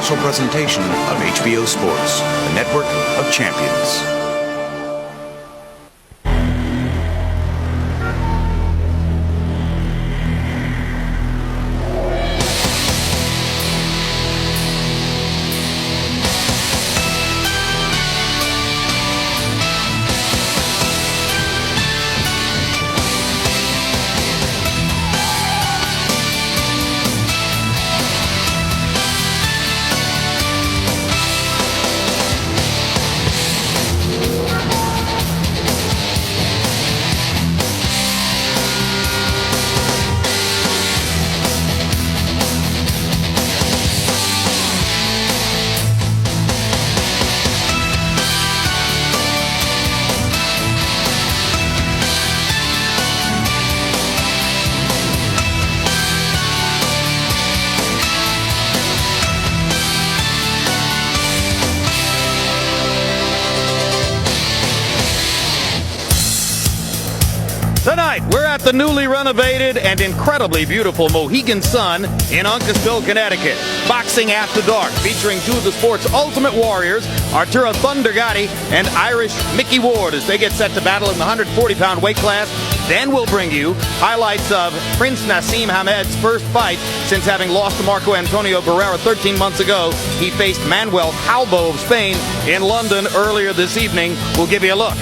special presentation of HBO Sports, the network of champions. Tonight, we're at the newly renovated and incredibly beautiful Mohegan Sun in Uncasville, Connecticut. Boxing After Dark, featuring two of the sport's ultimate warriors, Arturo Thunder Gatti and Irish Mickey Ward, as they get set to battle in the 140-pound weight class. Then we'll bring you highlights of Prince Nassim Hamed's first fight since having lost to Marco Antonio Barrera 13 months ago. He faced Manuel Calvo of Spain in London earlier this evening. We'll give you a look.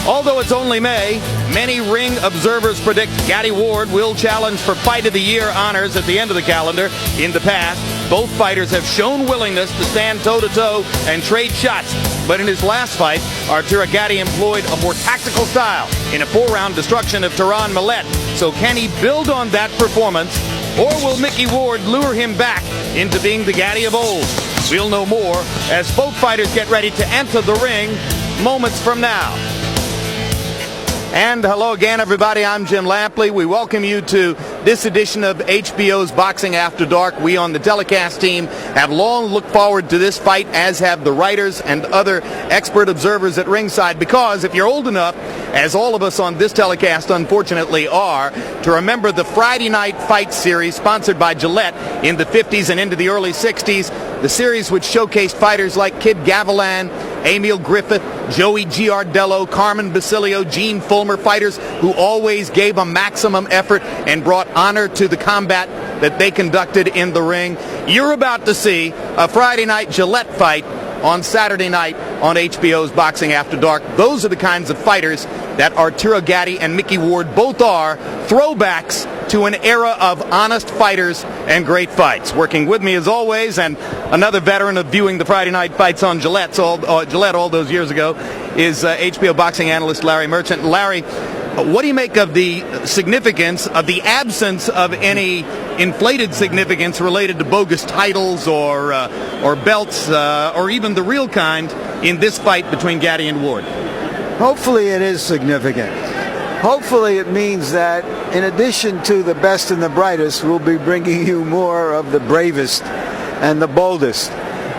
Although it's only May, many ring observers predict Gatti Ward will challenge for Fight of the Year honors at the end of the calendar. In the past, both fighters have shown willingness to stand toe-to-toe and trade shots. But in his last fight, Arturo Gatti employed a more tactical style in a 4-round destruction of Tehran Millet. So can he build on that performance, or will Mickey Ward lure him back into being the Gatti of old? We'll know more as both fighters get ready to enter the ring moments from now. And hello again, everybody. I'm Jim Lampley. We welcome you to this edition of HBO's Boxing After Dark. We on the telecast team have long looked forward to this fight, as have the writers and other expert observers at ringside, because if you're old enough, as all of us on this telecast unfortunately are, to remember the Friday Night Fight series sponsored by Gillette in the 50s and into the early 60s, the series which showcased fighters like Kid Gavilan, Emil Griffith, Joey Giardello, Carmen Basilio, Gene Fulmer, fighters who always gave a maximum effort and brought honor to the combat that they conducted in the ring. You're about to see a Friday night Gillette fight on Saturday night on HBO's Boxing After Dark. Those are the kinds of fighters that Arturo Gatti and Mickey Ward both are, throwbacks to an era of honest fighters and great fights. Working with me as always, and another veteran of viewing the Friday night fights on Gillette all those years ago, is HBO boxing analyst Larry Merchant. Larry, what do you make of the significance of the absence of any inflated significance related to bogus titles or belts or even the real kind in this fight between Gatti and Ward? Hopefully it is significant. Hopefully it means that in addition to the best and the brightest, we'll be bringing you more of the bravest and the boldest.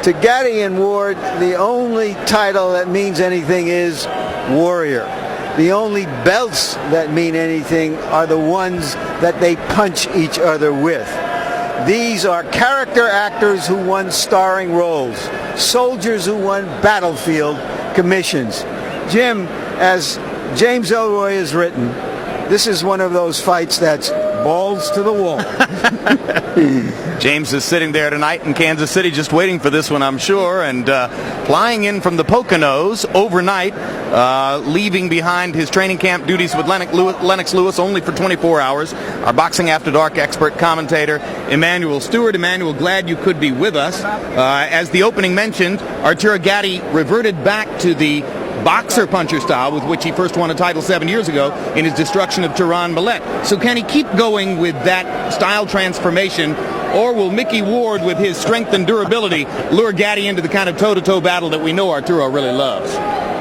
To Gatti and Ward, the only title that means anything is warrior. The only belts that mean anything are the ones that they punch each other with. These are character actors who won starring roles, soldiers who won battlefield commissions. Jim, as James Elroy has written, this is one of those fights that's balls to the wall. James is sitting there tonight in Kansas City just waiting for this one, I'm sure, and flying in from the Poconos overnight, leaving behind his training camp duties with Lennox Lewis only for 24 hours. Our Boxing After Dark expert commentator, Emmanuel Stewart. Emmanuel, glad you could be with us. As the opening mentioned, Arturo Gatti reverted back to the boxer puncher style with which he first won a title 7 years ago in his destruction of Tehran Millet. So can he keep going with that style transformation, or will Mickey Ward, with his strength and durability, lure Gatti into the kind of toe-to-toe battle that we know Arturo really loves?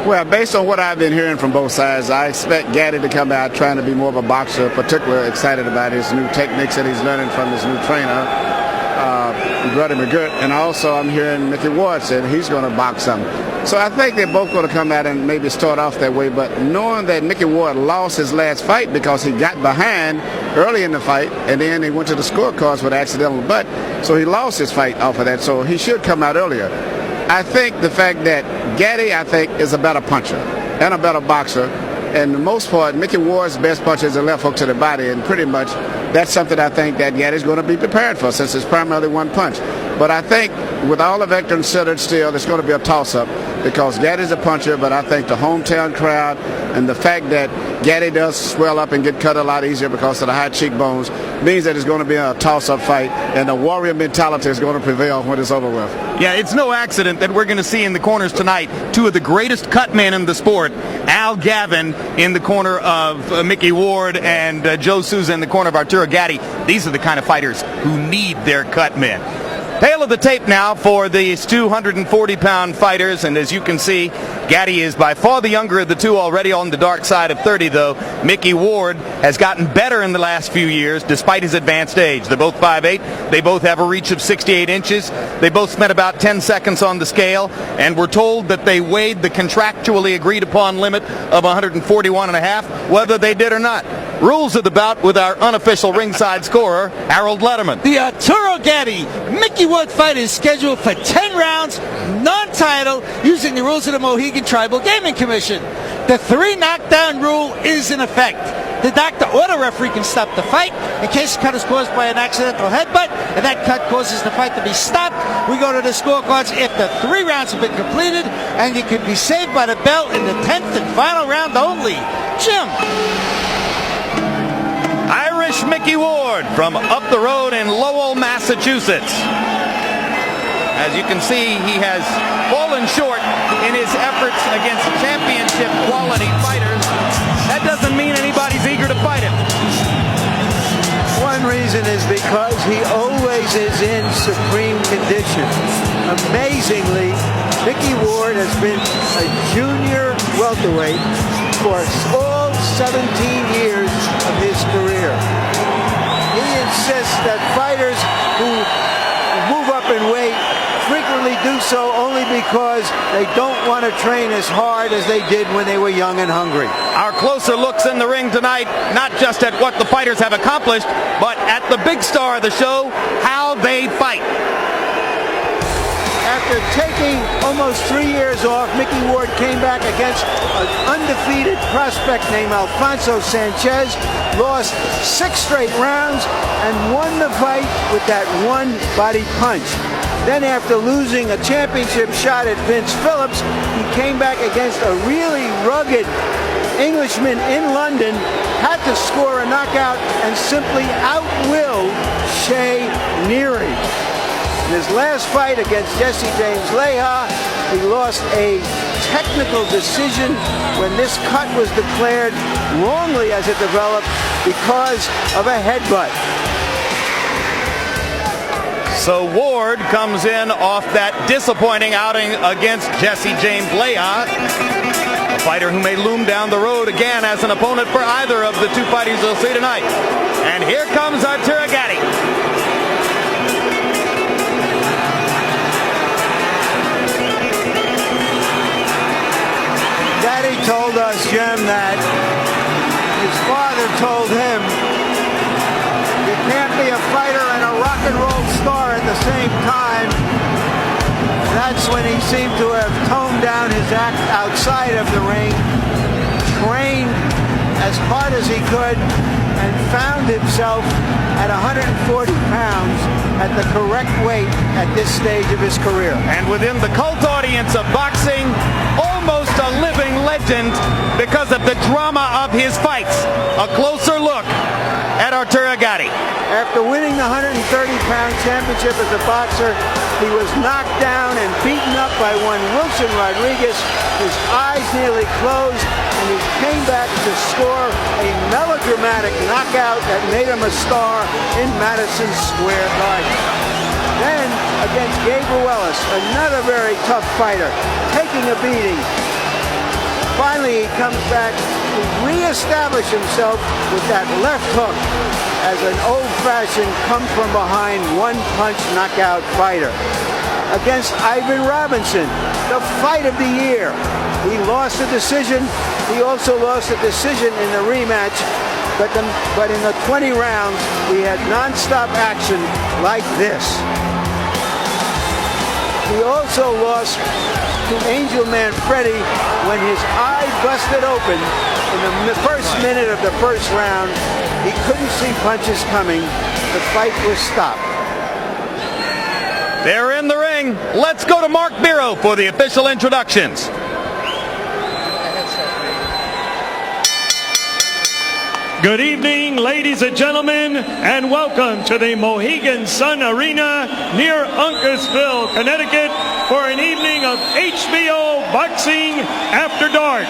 Well, based on what I've been hearing from both sides, I expect Gatti to come out trying to be more of a boxer, particularly excited about his new techniques that he's learning from his new trainer, Brother McGirt. And also I'm hearing Mickey Ward said he's going to box some. So I think they're both going to come out and maybe start off that way. But knowing that Mickey Ward lost his last fight because he got behind early in the fight, and then he went to the scorecards with an accidental butt, so he lost his fight off of that. So he should come out earlier. I think the fact that Gatti, I think, is a better puncher and a better boxer. And the most part, Mickey Ward's best punch is a left hook to the body, and pretty much that's something I think that Gatti's going to be prepared for, since it's primarily one punch. But I think with all of that considered, still, it's going to be a toss-up because Gatti's a puncher, but I think the hometown crowd and the fact that Gatti does swell up and get cut a lot easier because of the high cheekbones means that it's going to be a toss-up fight, and the warrior mentality is going to prevail when it's over with. Yeah, it's no accident that we're going to see in the corners tonight two of the greatest cut men in the sport, Al Gavin in the corner of Mickey Ward and Joe Souza in the corner of Arturo Gatti. These are the kind of fighters who need their cut men. Tail of the tape now for these 240-pound fighters, and as you can see, Gatti is by far the younger of the two, already on the dark side of 30, though. Mickey Ward has gotten better in the last few years, despite his advanced age. They're both 5'8". They both have a reach of 68 inches. They both spent about 10 seconds on the scale, and we're told that they weighed the contractually agreed-upon limit of 141.5, whether they did or not. Rules of the bout with our unofficial ringside scorer, Harold Letterman. The Arturo Gatti Mickey Ward fight is scheduled for 10 rounds, non-title, using the rules of the Mohegan Tribal Gaming Commission. The 3 knockdown rule is in effect. The doctor or the referee can stop the fight in case the cut is caused by an accidental headbutt, and that cut causes the fight to be stopped. We go to the scorecards after 3 rounds have been completed, and you can be saved by the bell in the 10th and final round only. Jim. Irish Mickey Ward from up the road in Lowell, Massachusetts. As you can see, he has fallen short in his efforts against championship quality fighters. That doesn't mean anybody's eager to fight him. One reason is because he always is in supreme condition. Amazingly, Mickey Ward has been a junior welterweight for all 17 years of his career. He insists that fighters who move up in weight frequently do so only because they don't want to train as hard as they did when they were young and hungry. Our closer looks in the ring tonight, not just at what the fighters have accomplished, but at the big star of the show, how they fight. After taking almost 3 years off, Mickey Ward came back against an undefeated prospect named Alfonso Sanchez, lost 6 straight rounds, and won the fight with that one body punch. Then after losing a championship shot at Vince Phillips, he came back against a really rugged Englishman in London, had to score a knockout, and simply outwilled Shea Neary. In his last fight against Jesse James Leha, he lost a technical decision when this cut was declared wrongly, as it developed, because of a headbutt. So Ward comes in off that disappointing outing against Jesse James Leha, a fighter who may loom down the road again as an opponent for either of the two fighters you'll see tonight. And here comes Arturo Gatti. Gatti told us, Jim, that his father told him, you can't be a fighter and a rock and roll star at the same time. That's when he seemed to have toned down his act outside of the ring, trained as hard as he could, and found himself at 140 pounds at the correct weight at this stage of his career. And within the cult audience of boxing, almost a living legend because of the drama of his fights. A closer look at Arturo Gatti. After winning the 130-pound championship as a boxer, he was knocked down and beaten up by one Wilson Rodriguez. His eyes nearly closed, and he came back to score a melodramatic knockout that made him a star in Madison Square Garden. Then, against Gabriel Ellis, another very tough fighter, taking a beating. Finally, he comes back to reestablish himself with that left hook as an old-fashioned come-from-behind one-punch knockout fighter. Against Ivan Robinson, the fight of the year. He lost the decision. He also lost the decision in the rematch. But in the 20 rounds, we had non-stop action like this. He also lost to Angel Man Freddy when his eye busted open in the first minute of the first round. He couldn't see punches coming. The fight was stopped. They're in the ring. Let's go to Mark Biro for the official introductions. Good evening, ladies and gentlemen, and welcome to the Mohegan Sun Arena near Uncasville, Connecticut, for an evening of HBO Boxing After Dark.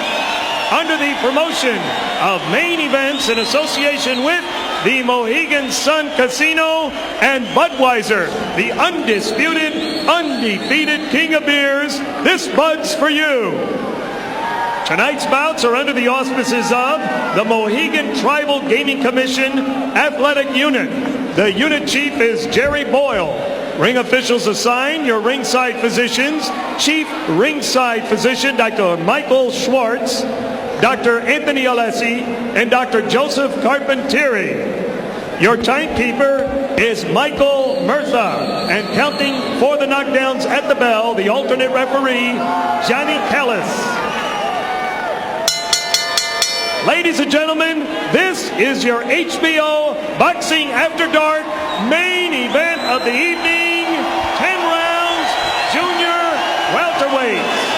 Under the promotion of Main Events in association with the Mohegan Sun Casino and Budweiser, the undisputed, undefeated king of beers, this Bud's for you. Tonight's bouts are under the auspices of the Mohegan Tribal Gaming Commission Athletic Unit. The unit chief is Jerry Boyle. Ring officials assigned your ringside physicians, Chief Ringside Physician Dr. Michael Schwartz, Dr. Anthony Alessi, and Dr. Joseph Carpentieri. Your timekeeper is Michael Murtha, and counting for the knockdowns at the bell, the alternate referee, Johnny Callis. Ladies and gentlemen, this is your HBO Boxing After Dark main event of the evening, 10 rounds, junior welterweights.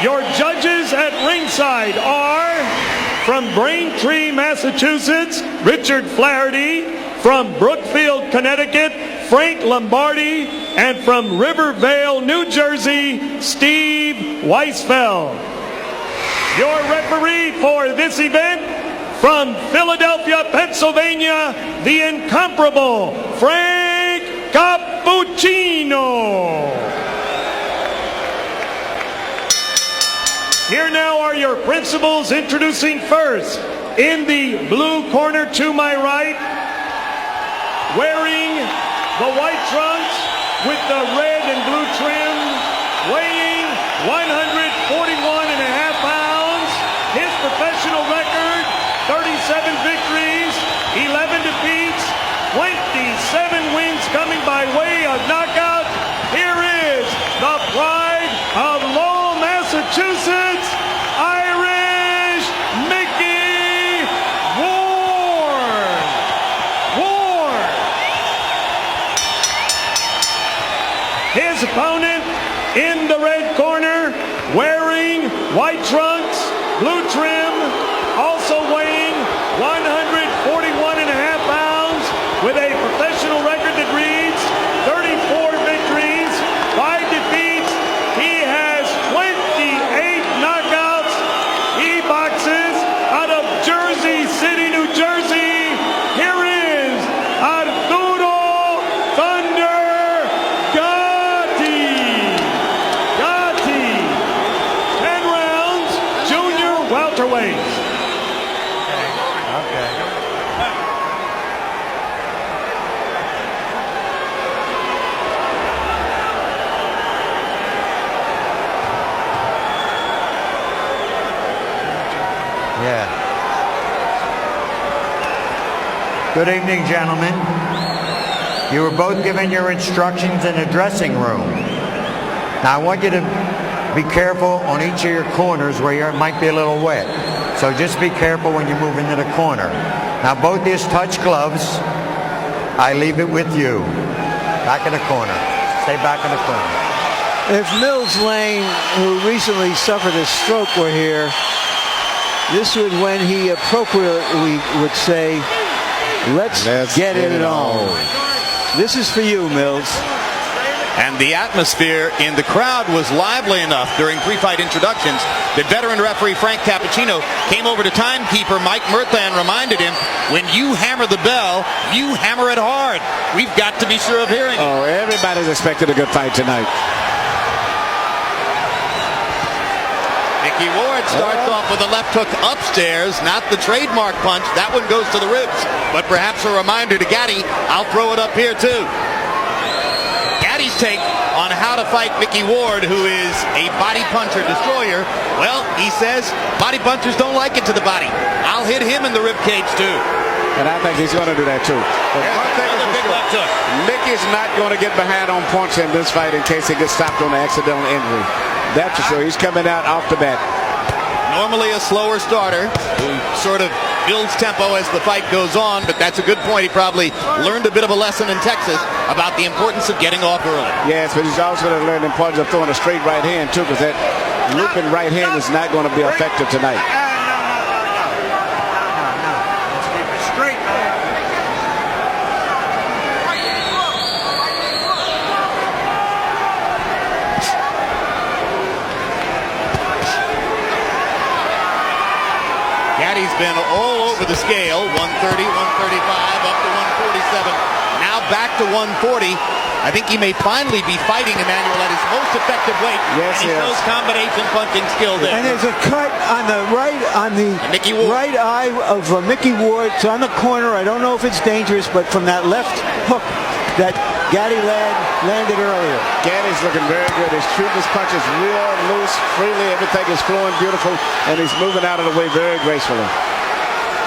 Your judges at ringside are, from Braintree, Massachusetts, Richard Flaherty, from Brookfield, Connecticut, Frank Lombardi, and from Rivervale, New Jersey, Steve Weisfeld. Your referee for this event, from Philadelphia, Pennsylvania, the incomparable Frank Cappuccino. Here now are your principals, introducing first, in the blue corner to my right, wearing the white trunks with the red and blue trim, weighing 141.5 pounds. His professional record, 37 victories, 11 defeats, 27 wins coming by way of knockout. Here is the pride of Lowell, Massachusetts, Irish Mickey Ward. His opponent in the red corner, wearing white trunks, blue trim, also weighing 141.5 pounds, with a professional record that reads 34 victories, 5 defeats. He has 28 knockouts. He boxes out of Jersey City, New Jersey. Here is Arturo Thunder Gatti. 10 rounds, junior welterweight. Yeah. Good evening, gentlemen. You were both given your instructions in the dressing room. Now, I want you to be careful on each of your corners where it might be a little wet. So just be careful when you move into the corner. Now, both these touch gloves, I leave it with you. Back in the corner. Stay back in the corner. If Mills Lane, who recently suffered a stroke, were here, this would when he appropriately would say, let's get it on. This is for you, Mills. And the atmosphere in the crowd was lively enough during pre-fight introductions that veteran referee Frank Cappuccino came over to timekeeper Mike Murtha and reminded him, when you hammer the bell, you hammer it hard. We've got to be sure of hearing it. Oh, everybody's expected a good fight tonight. Mickey Ward starts off with a left hook upstairs, not the trademark punch. That one goes to the ribs. But perhaps a reminder to Gatti, I'll throw it up here too. Gatti's take on how to fight Mickey Ward, who is a body puncher destroyer. Well, he says body punchers don't like it to the body. I'll hit him in the rib cage too. And I think he's going to do that too. But one thing is for sure, Mickey's not going to get behind on points in this fight in case he gets stopped on an accidental injury. That's for sure. He's coming out off the bat. Normally a slower starter who sort of builds tempo as the fight goes on, but that's a good point. He probably learned a bit of a lesson in Texas about the importance of getting off early. Yes, but he's also going to learn the importance of throwing a straight right hand too, because that looping right hand is not going to be effective tonight. Gaddi's been all over the scale, 130, 135, up to 147, now back to 140. I think he may finally be fighting Emmanuel at his most effective weight. Yes, he shows combination punching skill there. And there's a cut on the Mickey Ward. right eye of Mickey Ward. It's on the corner. I don't know if it's dangerous, but from that left hook that Gatti landed earlier. Gaddi's looking very good. He's shooting his punches real loose, freely. Everything is flowing beautiful, and he's moving out of the way very gracefully.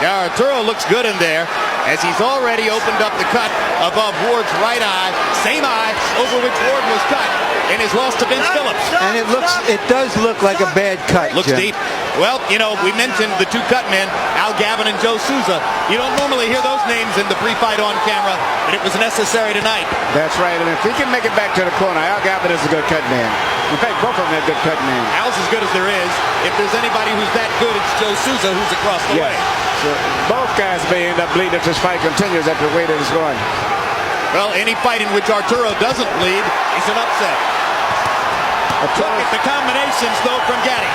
Yeah, Arturo looks good in there as he's already opened up the cut above Ward's right eye, same eye over which Ward was cut in his loss to Vince Phillips. And it does look like a bad cut. Looks Jim. deep. Well, you know, we mentioned the two cut men, Al Gavin and Joe Souza. You don't normally hear those names in the pre-fight on camera, but it was necessary tonight. That's right, and if he can make it back to the corner, Al Gavin is a good cut man. In fact, both of them are good cut men. Al's as good as there is. If there's anybody who's that good, it's Joe Souza, who's across the way. So both guys may end up bleeding if this fight continues at the way that it's going. Well, any fight in which Arturo doesn't bleed is an upset. Look at the combinations, though, from Gatti.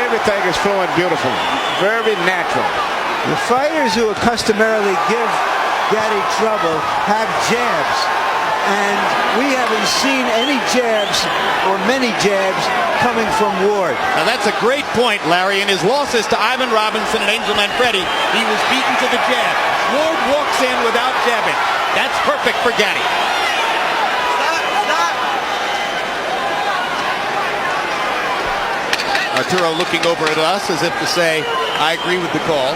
Everything is flowing beautiful. Very natural. The fighters who customarily give Gatti trouble have jabs. And we haven't seen any jabs or many jabs coming from Ward. Now that's a great point, Larry. In his losses to Ivan Robinson and Angel Manfredi, he was beaten to the jab. Ward walks in without jabbing. That's perfect for Gatti. Arturo looking over at us as if to say, I agree with the call.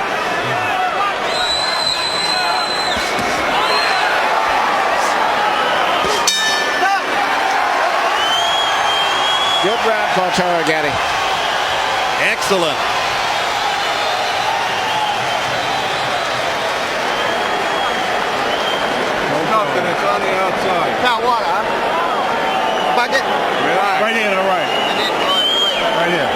Good round for Arturo Gatti. Excellent. It's on the outside. Now what, huh? Bucket? Right here to the right. Right here.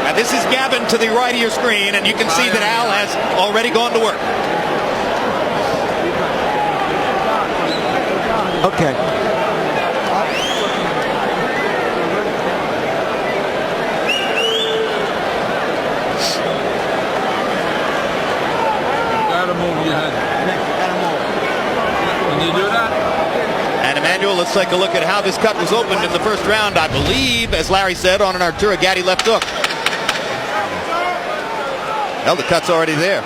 Now this is Gavin to the right of your screen, and you can see that Al has already gone to work. Okay. Gotta move your head. Can you do that? And Emmanuel, let's take a look at how this cut was opened in the first round. I believe, as Larry said, on an Arturo Gatti left hook. Well, the cut's already there.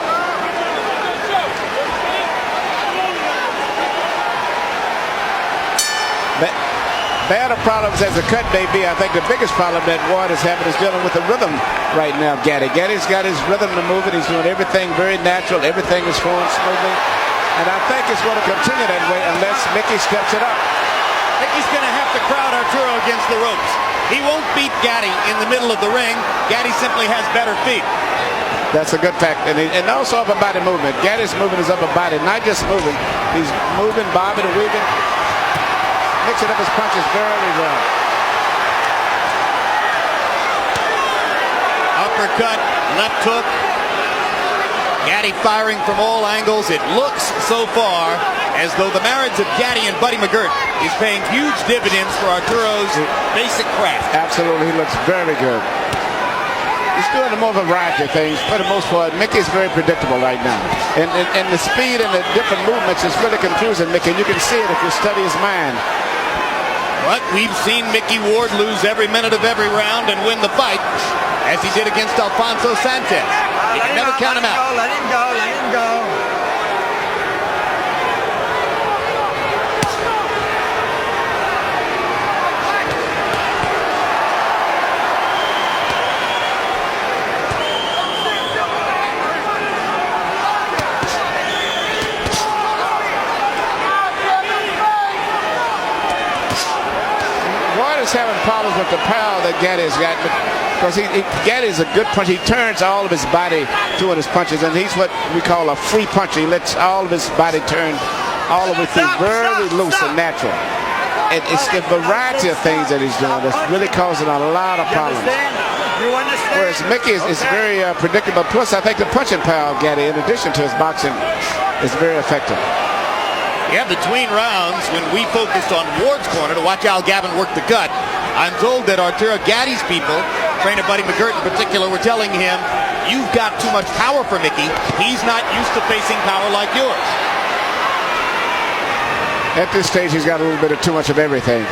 Bad of problems as a cut may be, I think the biggest problem that Ward is having is dealing with the rhythm right now. Gatti's got his rhythm to move it. He's doing everything very natural. Everything is flowing smoothly. And I think it's going to continue that way unless Mickey steps it up. Mickey's going to have to crowd Arturo against the ropes. He won't beat Gatti in the middle of the ring. Gatti simply has better feet. That's a good fact. And also upper body movement. Gatti's moving his upper body, not just moving. He's moving, bobbing, and weaving. Mixing up his punches very well. Uppercut, left hook. Gatti firing from all angles. It looks so far as though the marriage of Gatti and Buddy McGirt is paying huge dividends for Arturo's basic craft. Absolutely, he looks very good. He's doing a more variety of things. For the most part, Mickey's very predictable right now. And the speed and the different movements is really confusing Mickey. And you can see it if you study his mind. But we've seen Mickey Ward lose every minute of every round and win the fight, as he did against Alfonso Sanchez. You can never count him out. Let him go, let him go. problems with the power that Gatti's got, because Gatti's a good puncher. He turns all of his body doing his punches, and he's what we call a free puncher. He lets all of his body turn all the way through, very loose and natural. And it's the variety of things that he's doing that's really causing a lot of problems. You understand? Whereas Mickey is very predictable. Plus, I think the punching power of Gatti, in addition to his boxing, is very effective. Yeah, between rounds, when we focused on Ward's corner to watch Al Gavin work the gut, I'm told that Arturo Gatti's people, trainer Buddy McGirt in particular, were telling him, you've got too much power for Mickey. He's not used to facing power like yours. At this stage, he's got a little bit of too much of everything.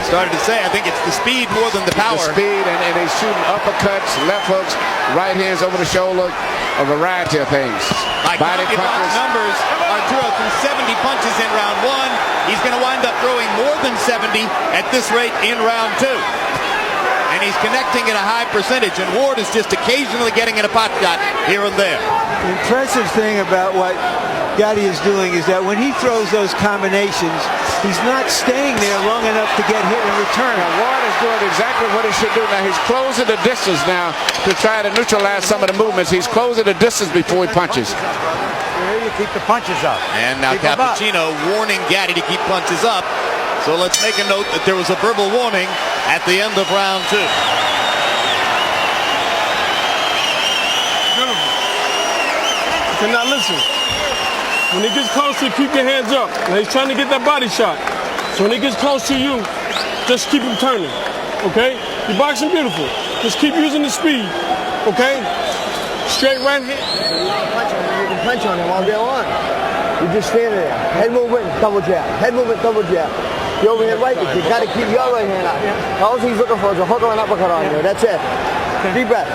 Started to say, I think it's the speed more than the power. The speed, and he's shooting uppercuts, left hooks, right hands over the shoulder, a variety of things. By Body punches. Numbers, Arturo threw 70 punches in round one. He's going to wind up throwing more than 70 at this rate in round two. And he's connecting at a high percentage, and Ward is just occasionally getting in a pot shot here and there. The impressive thing about what Gatti is doing is that when he throws those combinations, he's not staying there long enough to get hit in return. Now, Ward is doing exactly what he should do. Now, he's closing the distance now to try to neutralize some of the movements. He's closing the distance before he punches. Here you keep the punches up. And now Cappuccino warning Gatti to keep punches up. So let's make a note that there was a verbal warning at the end of round two. Okay, now listen. When he gets close to you, keep your hands up. Now he's trying to get that body shot. So when he gets close to you, just keep him turning. Okay? You're boxing beautiful. Just keep using the speed. Okay? Straight right hand. You can punch on him all day long. You just stand there. Head movement, double jab. Head movement, double jab. You overhand right, but you got to keep your right hand out. All he's looking for is a hook or an uppercut on you. That's it. Deep breath.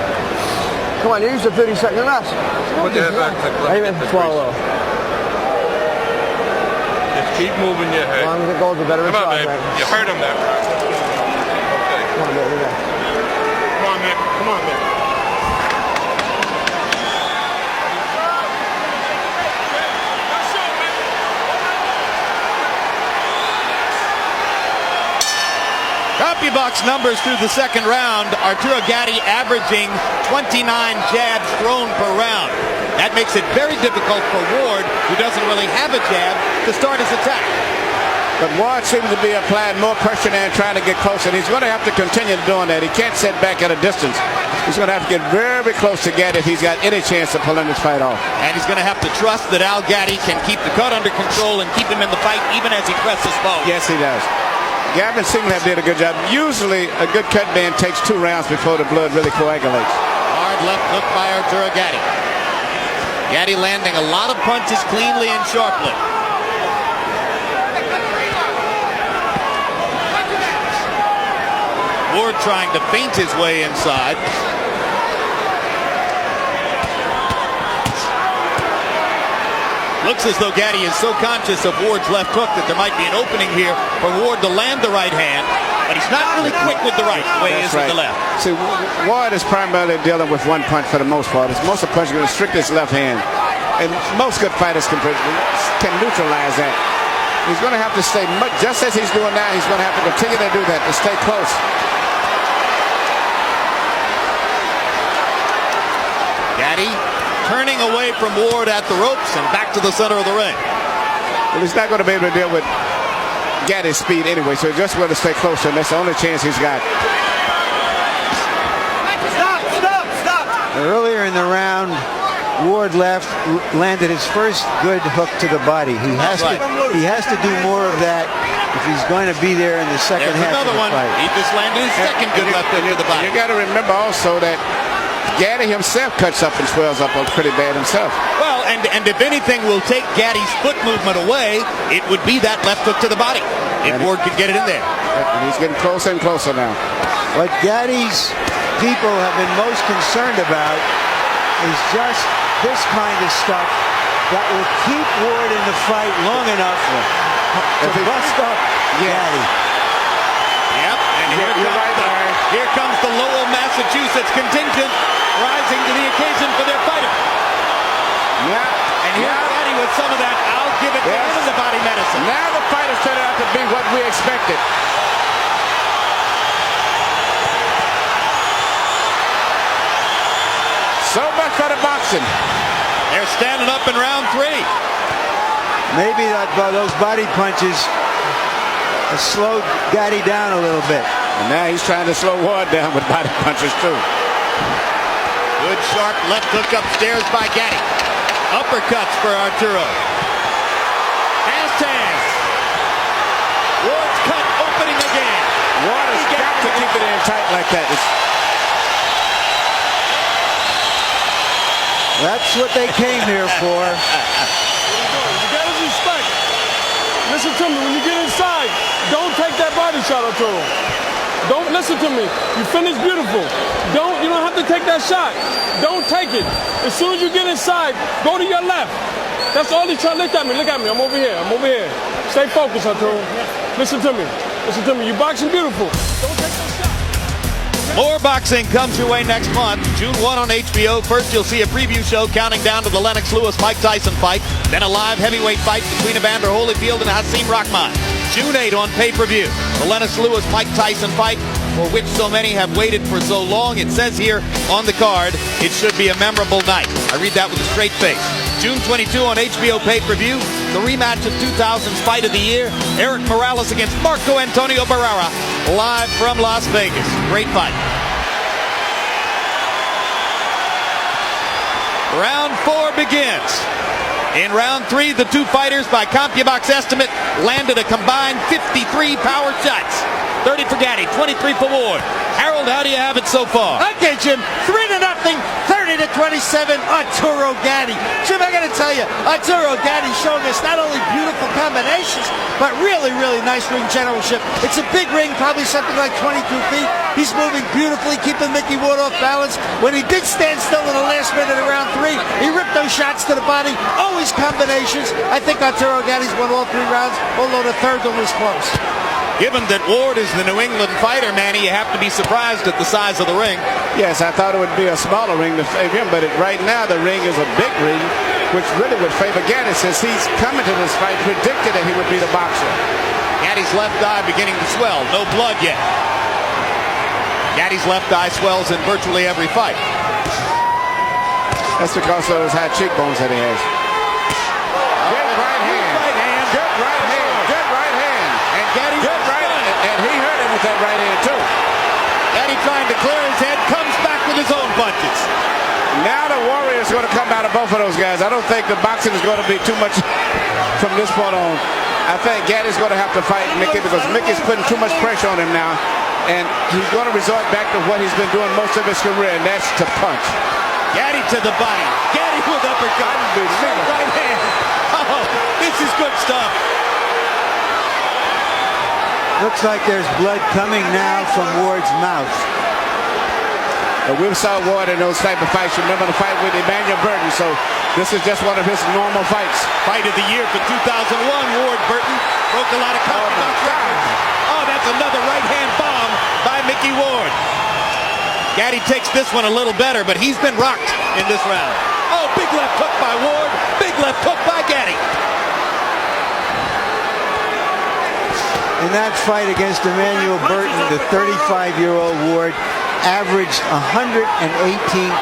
Come on, use the 30-second rest. Put your head back. Amen. Swallow. Just keep moving your head. As long as it goes, the better Come on, shot, baby. right? You hurt him there. Okay. Come on, baby. Come on, man. Come on, man. CompuBox numbers through the second round. Arturo Gatti averaging 29 jabs thrown per round. That makes it very difficult for Ward, who doesn't really have a jab, to start his attack. But Ward seems to be applying more pressure and trying to get closer. And he's going to have to continue doing that. He can't sit back at a distance. He's going to have to get very close to Gatti if he's got any chance of pulling this fight off. And he's going to have to trust that Al Gatti can keep the cut under control and keep him in the fight even as he presses forward. Yes, he does. Gavin seems to have did a good job. Usually, a good cut man takes 2 rounds before the blood really coagulates. Hard left hook by Arturo Gatti. Gatti landing a lot of punches cleanly and sharply. Ward trying to feint his way inside. Looks as though Gatti is so conscious of Ward's left hook that there might be an opening here for Ward to land the right hand, but he's not really quick with the right the way he is with the left. See, Ward is primarily dealing with one punch for the most part. Most of the punches are going to restrict his left hand, and most good fighters can neutralize that. He's going to have to stay, just as he's doing now, he's going to have to continue to do that, to stay close. Gatti turning away from Ward at the ropes and back to the center of the ring. Well, he's not going to be able to deal with Gatti's speed anyway, so he just want to stay closer, and that's the only chance he's got. Stop! Earlier in the round, Ward landed his first good hook to the body. He has to do more of that if he's going to be there in the second half of the fight. He just landed his second good left hook to the body. You got to remember also that Gatti himself cuts up and swells up pretty bad himself. Well, and if anything will take Gatti's foot movement away, it would be that left hook to the body. If Ward could get it in there. And he's getting closer and closer now. What Gatti's people have been most concerned about is just this kind of stuff that will keep Ward in the fight long enough to bust up Gatti. Yep, and here comes the Lowell, Massachusetts contingent rising to the occasion for their fighter. Yeah. And here's Gatti with some of that, I'll give it to him in the body medicine. Now the fight has turned out to be what we expected. for the boxing. They're standing up in round 3. Maybe those body punches have slowed Gatti down a little bit. And now he's trying to slow Ward down with body punches too. Good sharp left hook upstairs by Gatti. Uppercuts for Arturo. Fast hands. Ward's cut opening again. Ward has got to keep it in tight like that. That's what they came here for. You got his respect. Listen to me. When you get inside, don't take that body shot, Arturo. Don't listen to me. You finished beautiful. You don't have to take that shot. Don't take it. As soon as you get inside, go to your left. That's all he's trying. Look at me. Look at me. I'm over here. I'm over here. Stay focused, Arturo. Listen to me. Listen to me. You boxing beautiful. Don't take that shot. More boxing comes your way next month. June 1 on HBO. First, you'll see a preview show counting down to the Lennox Lewis-Mike Tyson fight. Then a live heavyweight fight between Evander Holyfield and Hasim Rahman. June 8 on pay-per-view. The Lennox Lewis-Mike Tyson fight, for which so many have waited for so long. It says here on the card, it should be a memorable night. I read that with a straight face. June 22 on HBO pay-per-view, the rematch of 2000's Fight of the Year, Eric Morales against Marco Antonio Barrera, live from Las Vegas. Great fight. Round 4 begins. In round 3, the two fighters, by CompuBox estimate, landed a combined 53 power shots. 30 for Gatti, 23 for Ward. Harold, how do you have it so far? Okay, Jim, 3-0, 30-27, Arturo Gatti. Jim, I got to tell you, Arturo Gatti showing us not only beautiful combinations, but really, really nice ring generalship. It's a big ring, probably something like 22 feet. He's moving beautifully, keeping Mickey Ward off balance. When he did stand still in the last minute of round 3, he ripped those shots to the body, always combinations. I think Arturo Gatti's won all 3 rounds, although the third one was close. Given that Ward is the New England fighter, Manny, you have to be surprised at the size of the ring. Yes, I thought it would be a smaller ring to favor him, but right now the ring is a big ring, which really would favor Gatti, since he's coming to this fight predicted that he would be the boxer. Gatti's left eye beginning to swell. No blood yet. Gatti's left eye swells in virtually every fight. That's because of those high cheekbones that he has. Good right hand. Good right hand. Good right hand. And Gatti good right hand. And he hurt him with that right hand too. Gatti trying to clear his head, comes back with his own punches. Now the Warrior's going to come out of both of those guys. I don't think the boxing is going to be too much from this point on. I think Gatti's going to have to fight Mickey, because Mickey's putting too much pressure on him now. And he's going to resort back to what he's been doing most of his career, and that's to punch. Gatti to the body. Gatti with uppercut. Right hand. Oh, this is good stuff. Looks like there's blood coming now from Ward's mouth. We saw Ward in those type of fights. Remember the fight with Emmanuel Burton, so this is just one of his normal fights. Fight of the year for 2001, Ward Burton broke a lot of confidence records. Oh, that's another right-hand bomb by Mickey Ward. Gatti takes this one a little better, but he's been rocked in this round. Oh, big left hook by Ward, big left hook by Gatti. In that fight against Emmanuel Burton, the 35-year-old Ward averaged 118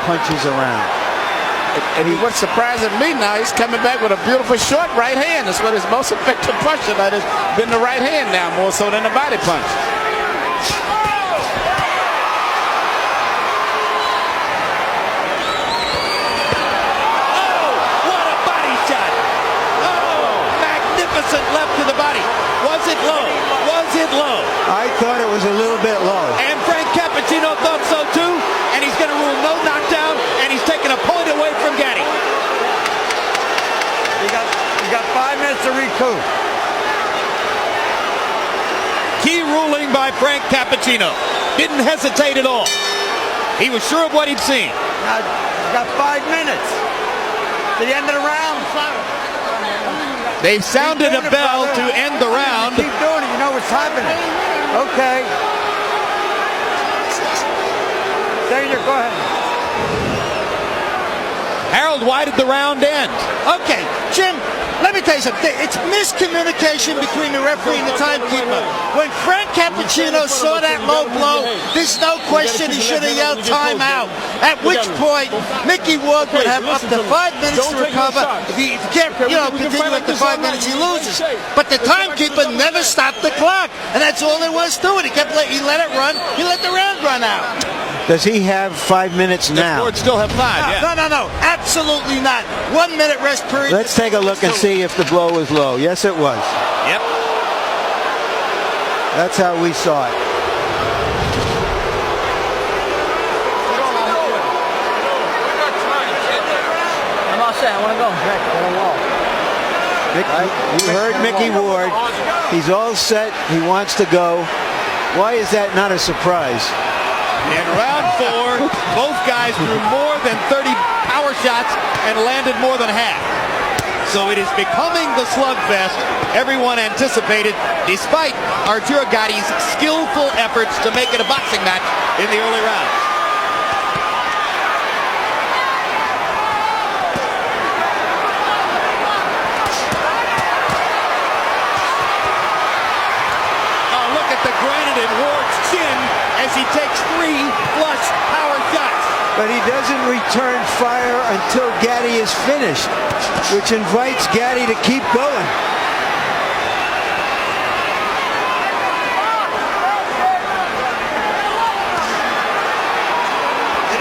punches around. And what's surprising me now, he's coming back with a beautiful short right hand. That's what his most effective punch tonight has been, the right hand now, more so than the body punch. Oh, what a body shot. Oh, magnificent left to the body. Was it low? Was it low? I thought it was a little bit low. And Frank Cappuccino thought so too, and he's going to rule no knockdown, and he's taking a point away from Gatti. You got 5 minutes to recoup. Key ruling by Frank Cappuccino. Didn't hesitate at all. He was sure of what he'd seen. You got 5 minutes to the end of the round. They've sounded a bell to end the round. Keep doing it. You know what's happening. Okay. Senior, go ahead. Harold, why did the round end? Okay, Jim, let me tell you something. It's miscommunication between the referee and the timekeeper. When Frank Cappuccino saw that low blow, there's no question he should have yelled timeout. At which point, Mickey Ward would have up to 5 minutes to recover. If you can't, continue at the 5 minutes, he loses. But the timekeeper never stopped the clock, and that's all there was to it. He let it run. He let the round run out. Does he have 5 minutes now? Ford still have 5. No, absolutely not. 1 minute rest period. Let's take a look and see if the blow was low. Yes, it was. Yep. That's how we saw it. I'm all set. I want to go. You heard Mickey Ward. He's all set. He wants to go. Why is that not a surprise? In round 4, both guys threw more than 30 power shots and landed more than half. So it is becoming the slugfest everyone anticipated, despite Arturo Gatti's skillful efforts to make it a boxing match in the early rounds. Oh, look at the granite in Ward's chin as he takes 3 flush power shots. But he doesn't return fire until Gatti is finished, which invites Gatti to keep going.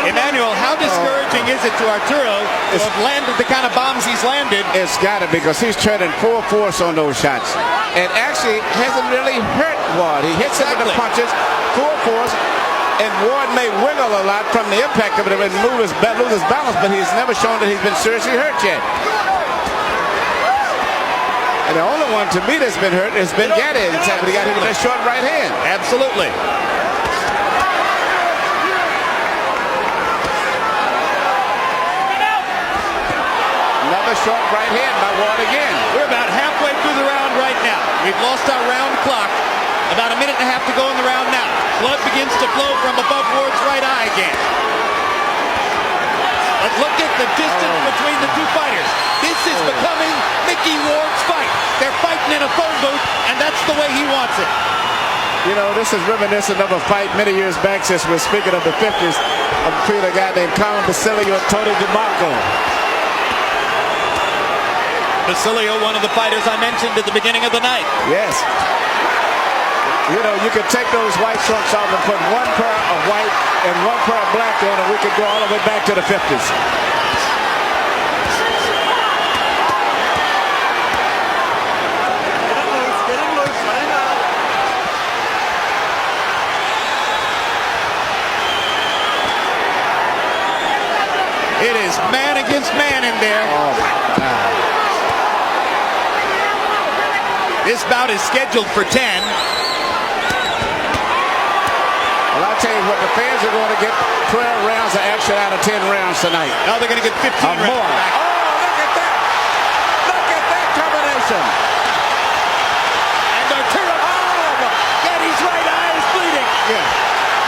Emmanuel, how discouraging is it to Arturo to have landed the kind of bombs he's landed? It's got to, because he's treading full force on those shots. And actually hasn't really hurt Ward. He hits him with the punches, full force, and Ward may wiggle a lot from the impact of it and lose his balance, but he's never shown that he's been seriously hurt yet. And the only one to me that's been hurt has been Gatti, except he got hit with that short right hand. Absolutely. Another short right hand by Ward again. We're about halfway through the round right now. We've lost our round clock. About a minute and a half to go in the round now. Blood begins to flow from above Ward's right eye again. But look at the distance between the two fighters. This is becoming Mickey Ward's fight. They're fighting in a phone booth, and that's the way he wants it. You know, this is reminiscent of a fight many years back, since we're speaking of the 50s, between a guy named Colin Basilio and Tony DeMarco. Basilio, one of the fighters I mentioned at the beginning of the night. Yes. You know, you could take those white trunks off and put one pair of white and one pair of black on, and we could go all the way back to the 50s. It is man against man in there. Oh, my God. This bout is scheduled for 10. Well, I'll tell you what, the fans are going to get 12 rounds of action out of 10 rounds tonight. Now they're going to get 15 rounds. More. Oh, look at that. Look at that combination. And Arturo, Gatti's right eye is bleeding. Yeah.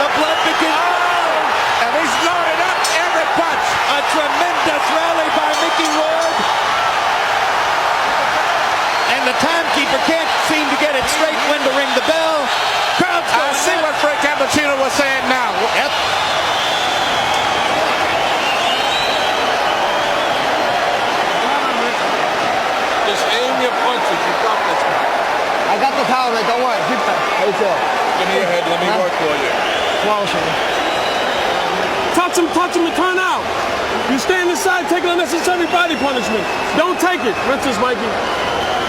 The blood begins to flow. And he's loaded up every punch. A tremendous rally by Mickey Ward. And the timekeeper can't seem to get it straight when to ring the bell. Crowd's going. I see what Frank Cappuccino was saying now. Yep. Just aim your punches. You got this. I got the power, man. Don't worry. Keep that. Hey, Joe. Give me your head. Let me work for you. Swallow something. Touch him and turn out. You stand inside, take unnecessary body punishment. Don't take it. Rinses, Mikey.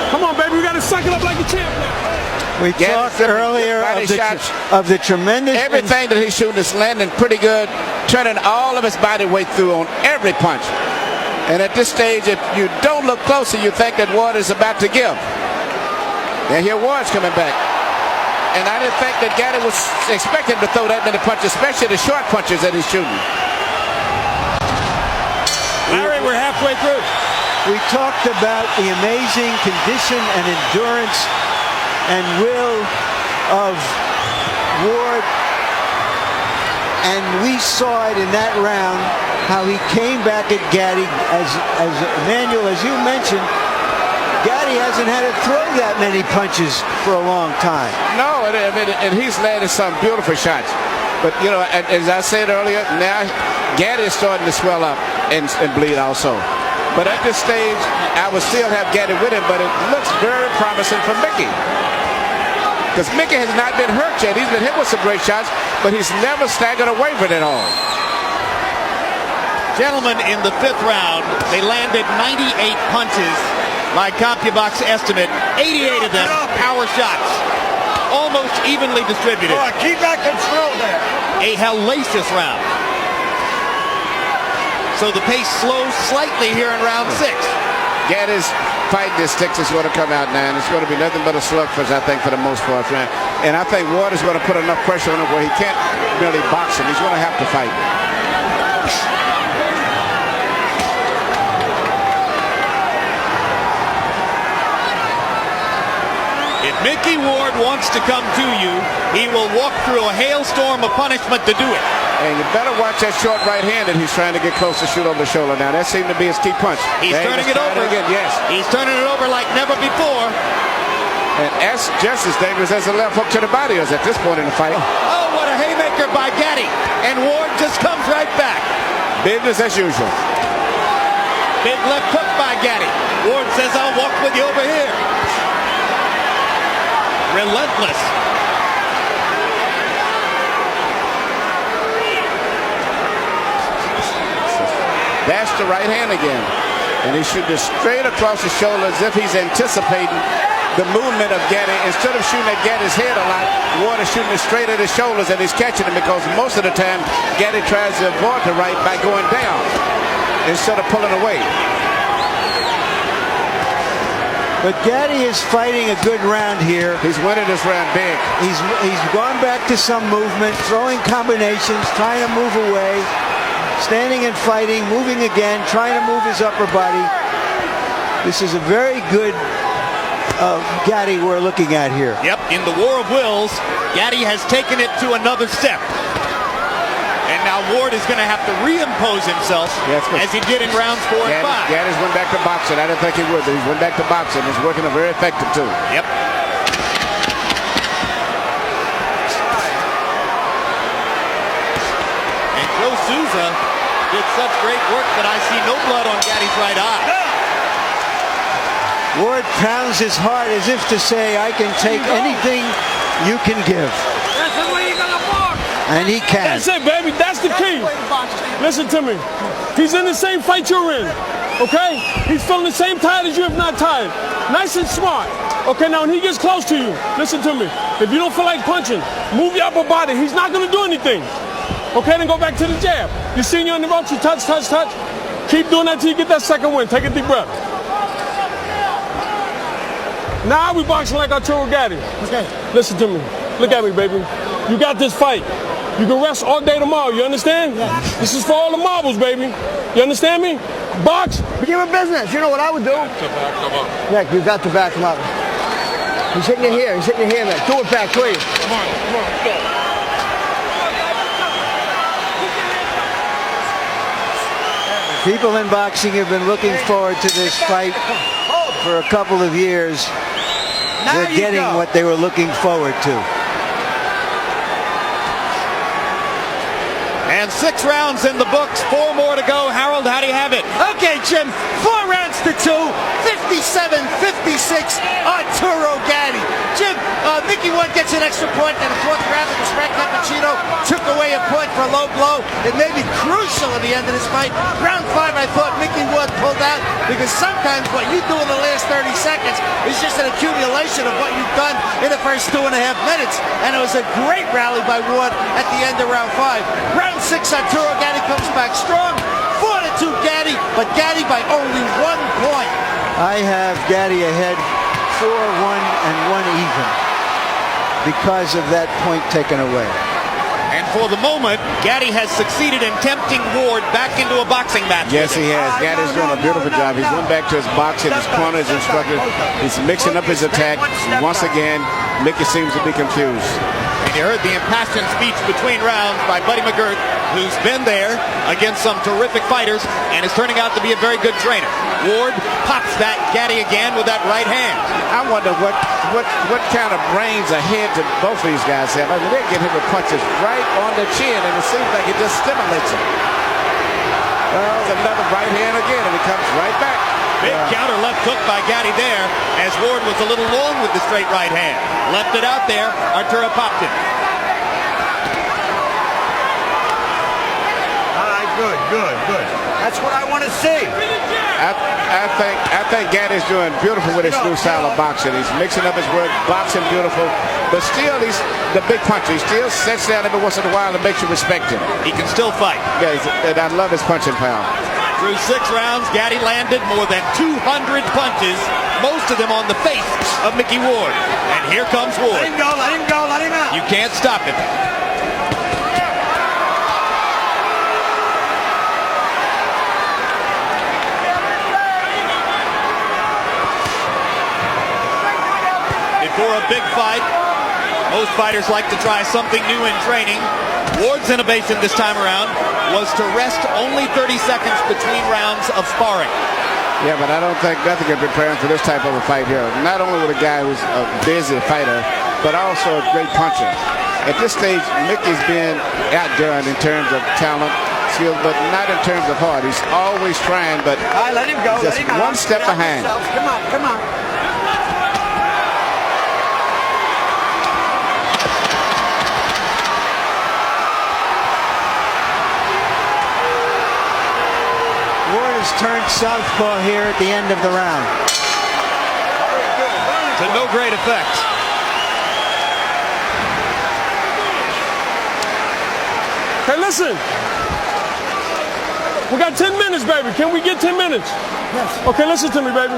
Come on, baby. We got to suck it up like a champ now. We talked earlier of the tremendous... Everything that he's shooting is landing pretty good, turning all of his body weight through on every punch. And at this stage, if you don't look closer, you think that Ward is about to give. And here Ward's coming back. And I didn't think that Gatti was expecting to throw that many punches, especially the short punches that he's shooting. Larry, we're halfway through. We talked about the amazing condition and endurance and will of Ward, and we saw it in that round, how he came back at Gatti. As Emmanuel, as you mentioned, Gatti hasn't had to throw that many punches for a long time. No, and he's landed some beautiful shots. But, you know, as I said earlier, now Gatti is starting to swell up and bleed also. But at this stage, I would still have Gatti with him, but it looks very promising for Mickey. Because Mickey has not been hurt yet. He's been hit with some great shots, but he's never staggered or wavered at all. Gentlemen, in the 5th round, they landed 98 punches. My CompuBox estimate, 88 of them power shots. Almost evenly distributed. All right, keep that control there. A hellacious round. So the pace slows slightly here in round 6. Gatti's fighting his sticks is going to come out now, and it's going to be nothing but a slugfest, I think, for the most part. And I think Ward is going to put enough pressure on him where he can't really box him. He's going to have to fight. If Mickey Ward wants to come to you, he will walk through a hailstorm of punishment to do it. And you better watch that short right hand that he's trying to get close to shoot over the shoulder. Now, that seemed to be his key punch. He's turning it over. Again, yes. He's turning it over like never before. And that's just as dangerous as the left hook to the body is at this point in the fight. Oh, what a haymaker by Gatti. And Ward just comes right back. Business as usual. Big left hook by Gatti. Ward says, I'll walk with you over here. Relentless. That's the right hand again. And he shoots it straight across the shoulder as if he's anticipating the movement of Gatti. Instead of shooting at Gatti's head a lot, Ward is shooting it straight at his shoulders, and he's catching him because most of the time Gatti tries to avoid the right by going down instead of pulling away. But Gatti is fighting a good round here. He's winning this round big. He's gone back to some movement, throwing combinations, trying to move away, standing and fighting, moving again, trying to move his upper body. This is a very good Gatti we're looking at here. Yep, in the war of wills, Gatti has taken it to another step. And now Ward is going to have to reimpose himself as he did in rounds 4 and 5. Gatti's went back to boxing. I didn't think he would, but he's went back to boxing. He's working very effective too. Yep. And Joe Souza did such great work that I see no blood on Gatti's right eye. Ward pounds his heart as if to say, I can take anything you can give. That's the way you're going to box. And he can. That's it, baby. That's the key. Listen to me. He's in the same fight you're in. Okay? He's feeling the same tired as you, if not tired. Nice and smart. Okay, now when he gets close to you, listen to me. If you don't feel like punching, move your upper body. He's not going to do anything. Okay, then go back to the jab. You seen you on the ropes, you touch, touch, touch. Keep doing that till you get that second win. Take a deep breath. Now we boxing like Arturo Gatti. Okay. Listen to me. Look at me, baby. You got this fight. You can rest all day tomorrow, you understand? Yeah. This is for all the marbles, baby. You understand me? Box. Give him business. You know what I would do? Yeah, you got to back him up. He's hitting you here. He's hitting you here, man. Do it back, please. Come on, go. People in boxing have been looking forward to this fight for a couple of years. They're getting what they were looking forward to. And 6 rounds in the books, 4 more to go. Harold, how do you have it? Okay, Jim, 4 rounds to 2, 57-56, Arturo Gatti. Jim, Mickey Ward gets an extra point in the 4th round because Frank Cappuccino took away a point for a low blow. It may be crucial at the end of this fight. Round 5, I thought Mickey Ward pulled out because sometimes what you do in the last 30 seconds is just an accumulation of what you've done in the first 2.5 minutes. And it was a great rally by Ward at the end of round 5. Round 6, Arturo Gatti comes back strong. 4-2 Gatti, but Gatti by only 1 point. I have Gatti ahead 4-1 and 1 even because of that point taken away. And for the moment, Gatti has succeeded in tempting Ward back into a boxing match. Yes, he has. Gatti's doing a beautiful job. He's went back to his boxing, his corner, his instructor. He's mixing up his attack. Once again, Mickey seems to be confused. And you heard the impassioned speech between rounds by Buddy McGirt, who's been there against some terrific fighters and is turning out to be a very good trainer. Ward pops that Gatti again with that right hand. I wonder what kind of brains ahead to both of these guys have. I mean, they get hit with punches right on the chin, and it seems like it just stimulates him. Well, it's another right hand again, and he comes right back. Big counter left hook by Gatti there, as Ward was a little long with the straight right hand. Left it out there. Arturo popped it. All right, good. That's what I want to see. I think Gatti's doing beautiful with his new style of boxing. He's mixing up his work, boxing beautiful, but still he's the big puncher. He still sets down every once in a while and makes you respect him. He can still fight. Yeah, and I love his punching power. Through 6 rounds, Gatti landed more than 200 punches, most of them on the face of Mickey Ward. And here comes Ward. Let him go, let him out. You can't stop him. Before a big fight, most fighters like to try something new in training. Ward's innovation this time around was to rest only 30 seconds between rounds of sparring. Yeah, but I don't think nothing can prepare him for this type of a fight here. Not only with a guy who's a busy fighter, but also a great puncher. At this stage, Mickey's been outdone in terms of talent, skill, but not in terms of heart. He's always trying, but All right, let him go. just one step behind. Come on. Ward has turned southpaw here at the end of the round. To no great effect. Hey, listen. We got 10 minutes, baby. Can we get 10 minutes? Yes. Okay, listen to me, baby.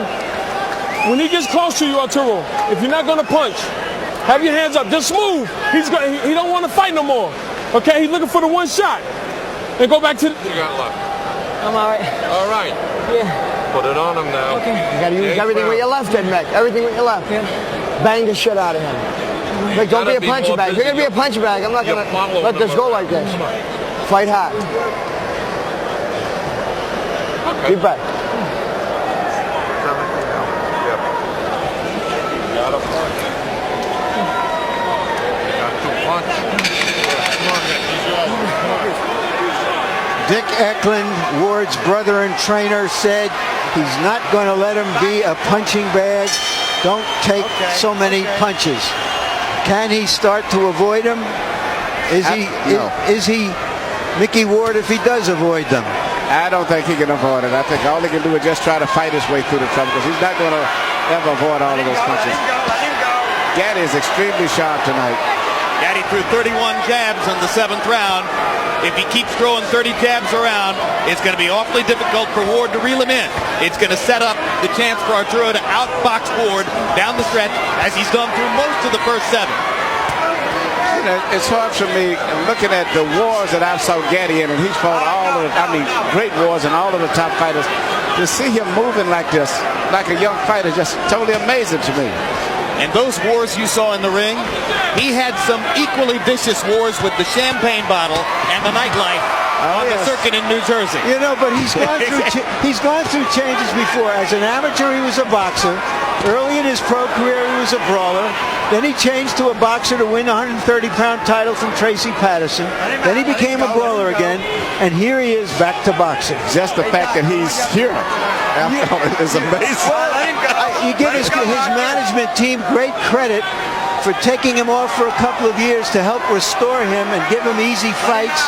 When he gets close to you, Arturo, if you're not gonna punch, have your hands up. Just move. He don't want to fight no more. Okay, he's looking for the one shot. And go back to. You got luck. I'm all right. All right. Yeah. Put it on him now. Okay. You gotta use everything with your left, then, Mick. Everything with your left. Yeah. Bang the shit out of him. Mick, don't be a puncher bag. If you're gonna be a puncher bag, I'm not gonna let this go like this. Fight hard. Okay. Deep breath. Got a punch. Got to punch. Dick Eklund, Ward's brother and trainer, said he's not going to let him be a punching bag. Don't take so many punches. Can he start to avoid them? Is he Mickey Ward if he does avoid them? I don't think he can avoid it. I think all he can do is just try to fight his way through the trouble because he's not going to ever avoid all of those punches. Let him go. Gatti is extremely sharp tonight. Gatti threw 31 jabs in the 7th round. If he keeps throwing 30 jabs around, it's going to be awfully difficult for Ward to reel him in. It's going to set up the chance for Arturo to outbox Ward down the stretch as he's done through most of the first 7. You know, it's hard for me looking at the wars that I saw Gatti in, and he's fought great wars and all of the top fighters. To see him moving like this, like a young fighter, just totally amazing to me. And those wars you saw in the ring, he had some equally vicious wars with the champagne bottle and the nightlife on the circuit in New Jersey. You know, but he's gone through changes before. As an amateur, he was a boxer. Early in his pro career, he was a brawler. Then he changed to a boxer to win a 130-pound title from Tracy Patterson. Then he became a brawler again, and here he is back to boxing. Just the fact that he's here is amazing. Well, you give his management team great credit for taking him off for a couple of years to help restore him and give him easy fights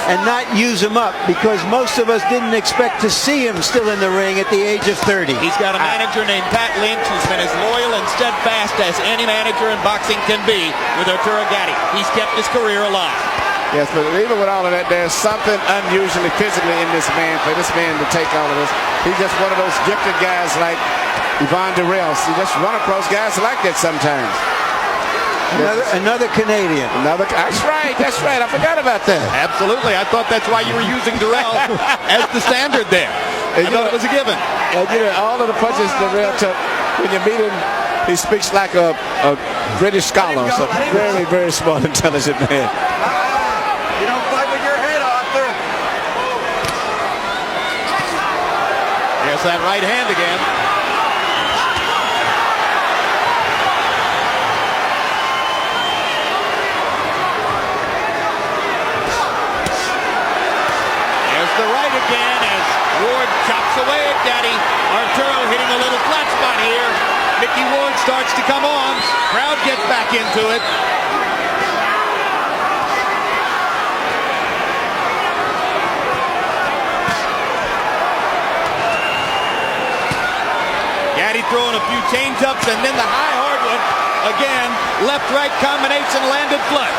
and not use him up, because most of us didn't expect to see him still in the ring at the age of 30. He's got a manager named Pat Lynch who's been as loyal and steadfast as any manager in boxing can be with Arturo Gatti. He's kept his career alive. Yes, but even with all of that, there's something unusually physically in this man, for this man to take all of this. He's just one of those gifted guys like Yvonne Durrell. You just run across guys like that sometimes. Another Canadian. That's right. I forgot about that. Absolutely. I thought that's why you were using Durrell as the standard there. I thought it was a given. And you know, all of the punches Durrell took, when you meet him, He speaks like a British scholar. So very, very smart, intelligent man. You don't fight with your head, Arthur. There's that right hand again. There's the right again as Ward chops away at Gatti. Arturo hitting a little flat spot here. Mickey Ward starts to come on. Crowd gets back into it. Gatti throwing a few change-ups and then the high hard one. Again, left-right combination landed flush.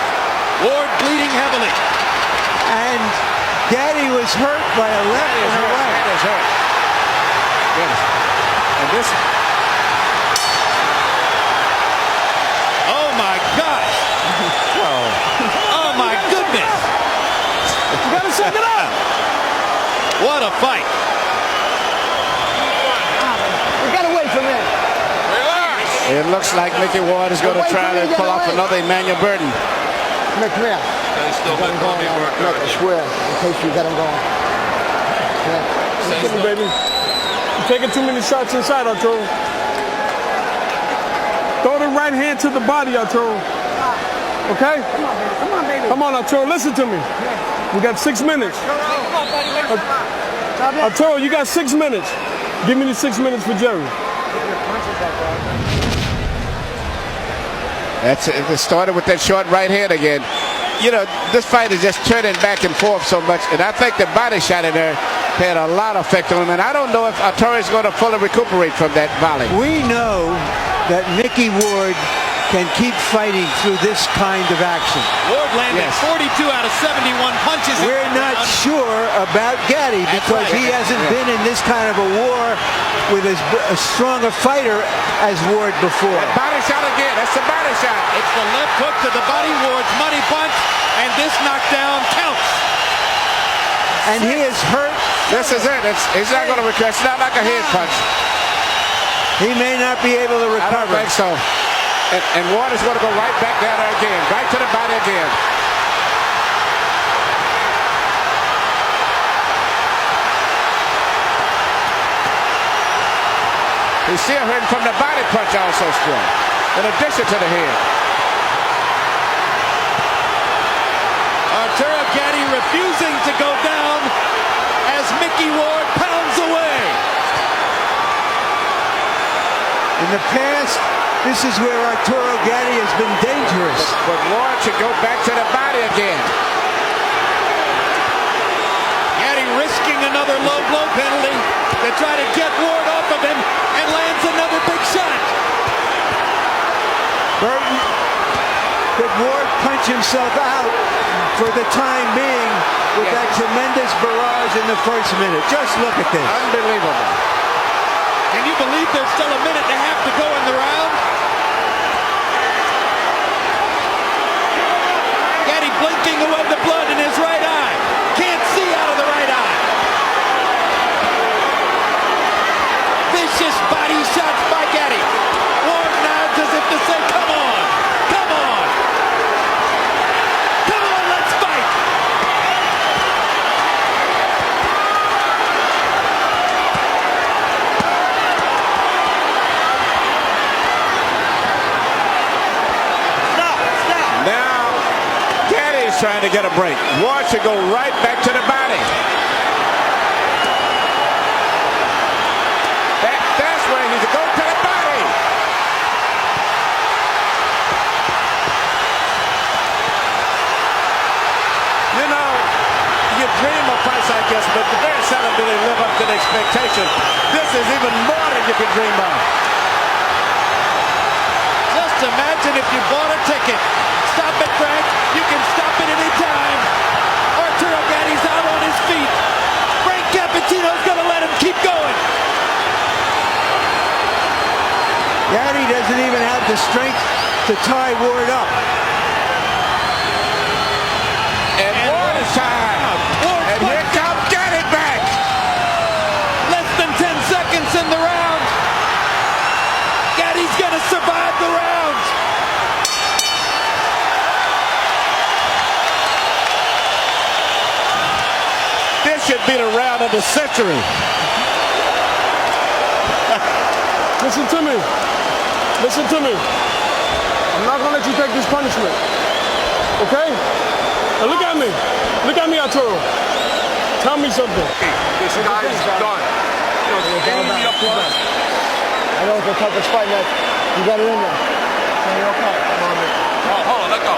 Ward bleeding heavily. And Gatti was hurt by a left and a right. That is hurt. Yes. And this. Oh my gosh! Oh my goodness! You gotta suck it up. What a fight! We gotta wait for a minute. It looks like Mickey Ward is going to try to pull off another Emmanuel Burton. Come here. Still got me working. Look, I swear, in case you got him going. Listen, baby. You're taking too many shots inside, Arturo. Throw the right hand to the body, Arturo. Okay? Come on, baby. Come on, Arturo. Listen to me. We got 6 minutes. Arturo, you got 6 minutes. Give me the 6 minutes for Jerry. That's it. It started with that short right hand again. You know, this fight is just turning back and forth so much, and I think the body shot in there had a lot of effect on him, and I don't know if Arturo is going to fully recuperate from that volley. We know that Mickey Ward can keep fighting through this kind of action. Ward landed 42 out of 71 punches. We're not sure about Gatti because he hasn't been in this kind of a war with as strong a fighter as Ward before. That body shot again. That's the body shot. It's the left hook to the body. Ward's money punch, and this knockdown counts. And he is hurt. This is it. He's not going to recover. It's not like a head punch. He may not be able to I don't recover. think so. And Ward is going to go right back down there again. Right to the body again. He's still hurting from the body punch also strong. In addition to the head. Arturo Gatti refusing to go down as Mickey Ward pounds away. In the past, this is where Arturo Gatti has been dangerous. But Ward should go back to the body again. Gatti risking another low blow penalty to try to get Ward off of him and lands another big shot. Burton, could Ward punch himself out for the time being with that tremendous barrage in the first minute? Just look at this. Unbelievable. Can you believe there's still a minute and a half to go in the round? Gatti blinking away the blood in his right eye. Can't see out of the right eye. Vicious body shots by Gatti. Ward nods as if to say, come on, come on. Come on, let's fight. Now, Gatti is trying to get a break. Ward should go right back to the body. That's where he needs to go to the body. You know, you dream of fights like this, but very seldom do they live up to the expectation. This is even more than you could dream of. Just imagine if you bought a ticket. Stop it, Frank. You can stop it any time. Arturo Gatti's out on his feet. Frank Cappuccino's going to let him keep going. Gatti doesn't even have the strength to tie Ward up. And Ward is tired. And here comes Gatti back. Less than 10 seconds in the round. Gatti's going to survive. should be the round of the century. Listen to me. Listen to me. I'm not going to let you take this punishment. Okay? Now look at me. Look at me, Arturo. Tell me something. This guy is done. Game me up front. I know it's the toughest fight, man. You got it in there. Okay. Come on, man. Hold on, let go.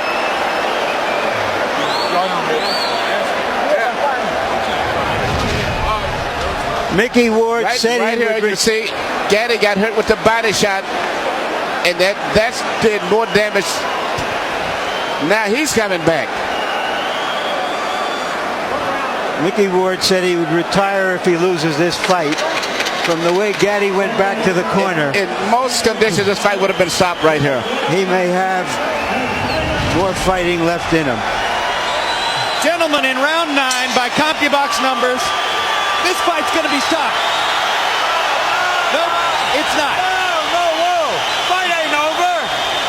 Mickey Ward said Right he here, would you see, Gatti got hurt with the body shot, and that's did more damage. Now he's coming back. Mickey Ward said he would retire if he loses this fight. From the way Gatti went back to the corner, In most conditions, this fight would have been stopped right here. he may have more fighting left in him. Gentlemen, in round 9, by CompuBox numbers, this fight's going to be stopped. Nope, it's not. Whoa. Fight ain't over.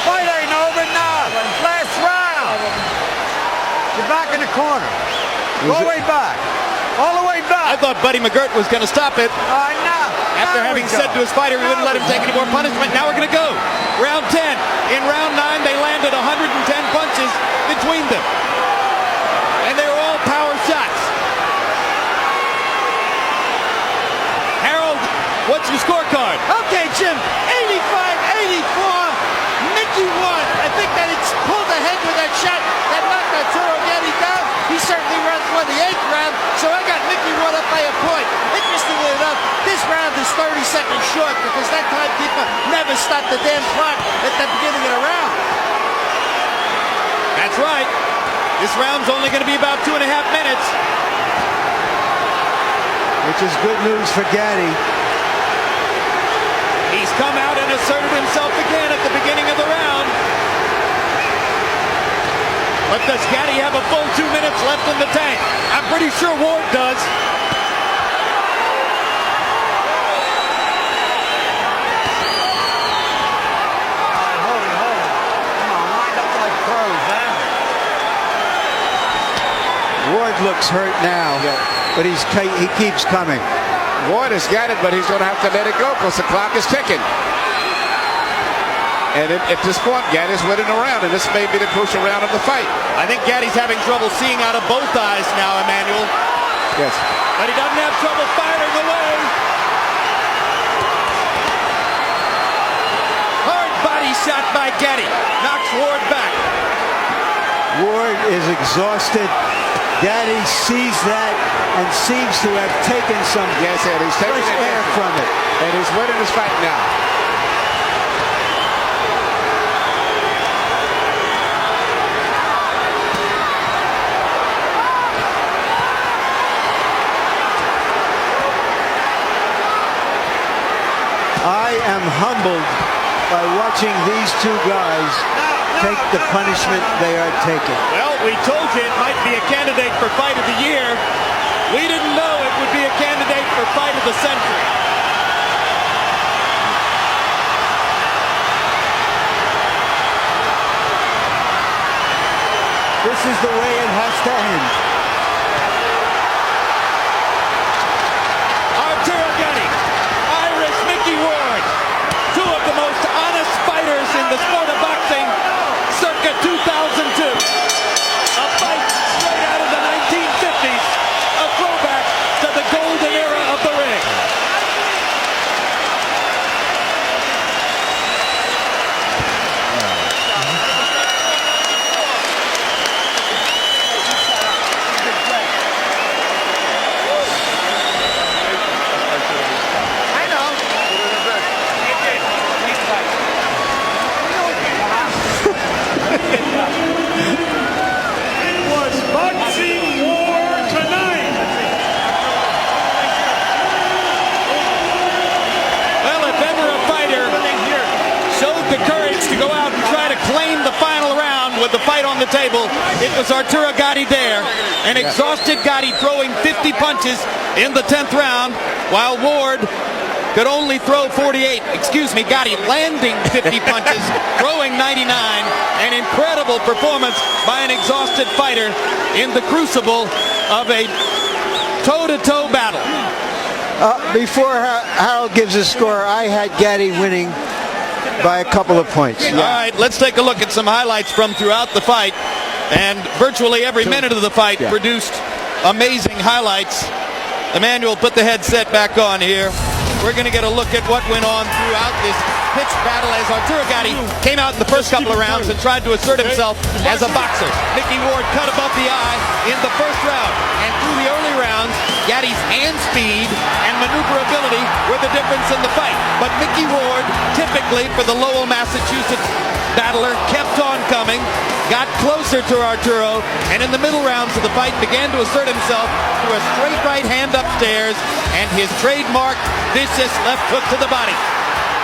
Fight ain't over now. Last round. You're back in the corner. Go way back. All the way I back. thought Buddy McGirt was going to stop it. Now. After having said to his fighter he wouldn't let him take any more punishment. Now we're going to go. Round 10. In round 9, they landed 110 punches between them. And they were all power shots. Harold, what's your scorecard? Okay, Jim. 85-84. Mickey won. I think that it's pulled ahead with that shot that knocked Arturo Gatti down. He certainly won the 8th round, so I got Mickey Ward up by a point. Interestingly enough, this round is 30 seconds short because that timekeeper never stopped the damn clock at the beginning of the round. That's right. This round's only going to be about 2.5 minutes. Which is good news for Gatti. He's come out and asserted himself again at the beginning of the round. But does Gatti have a full 2 minutes left in the tank? I'm pretty sure Ward does. Hold it. Come on, wind up like pros, huh? Ward looks hurt now, but he keeps coming. Ward has got it, but he's going to have to let it go because the clock is ticking. And at this point, Gatti's winning the round, and this may be the crucial round of the fight. I think Gatti's having trouble seeing out of both eyes now, Emmanuel. Yes. But he doesn't have trouble firing away. Hard body shot by Gatti. Knocks Ward back. Ward is exhausted. Gatti sees that and seems to have taken some Yes, and he's taking fresh air from it. And he's winning this fight now. I am humbled by watching these two guys take the punishment they are taking. Well, we told you it might be a candidate for Fight of the Year. We didn't know it would be a candidate for Fight of the Century. This is the way it has to end. Arturo Gatti, Irish Mickey Ward, two of the most honest fighters in the sport of boxing, circa 2002. A fight straight out of the 1950s, a throwback to the golden era of the ring. Was boxing war tonight. Well, if ever a fighter showed the courage to go out and try to claim the final round with the fight on the table, it was Arturo Gatti there. An exhausted Gatti throwing 50 punches in the 10th round, while Ward could only throw 48. Excuse me, Gatti landing 50 punches, throwing 99. An incredible performance by an exhausted fighter in the crucible of a toe-to-toe battle. Before Harold gives a score, I had Gatti winning by a couple of points. All right, let's take a look at some highlights from throughout the fight. And virtually every minute of the fight produced amazing highlights. Emmanuel, put the headset back on here. We're going to get a look at what went on throughout this pitched battle as Arturo Gatti came out in the first couple of rounds and tried to assert himself as a boxer. Mickey Ward cut above the eye in the first round. And through the early rounds, Gatti's hand speed and maneuverability were the difference in the fight. But Mickey Ward, typically for the Lowell, Massachusetts battler, kept on coming, got closer to Arturo, and in the middle rounds of the fight began to assert himself through a straight right hand upstairs and his trademark vicious left hook to the body.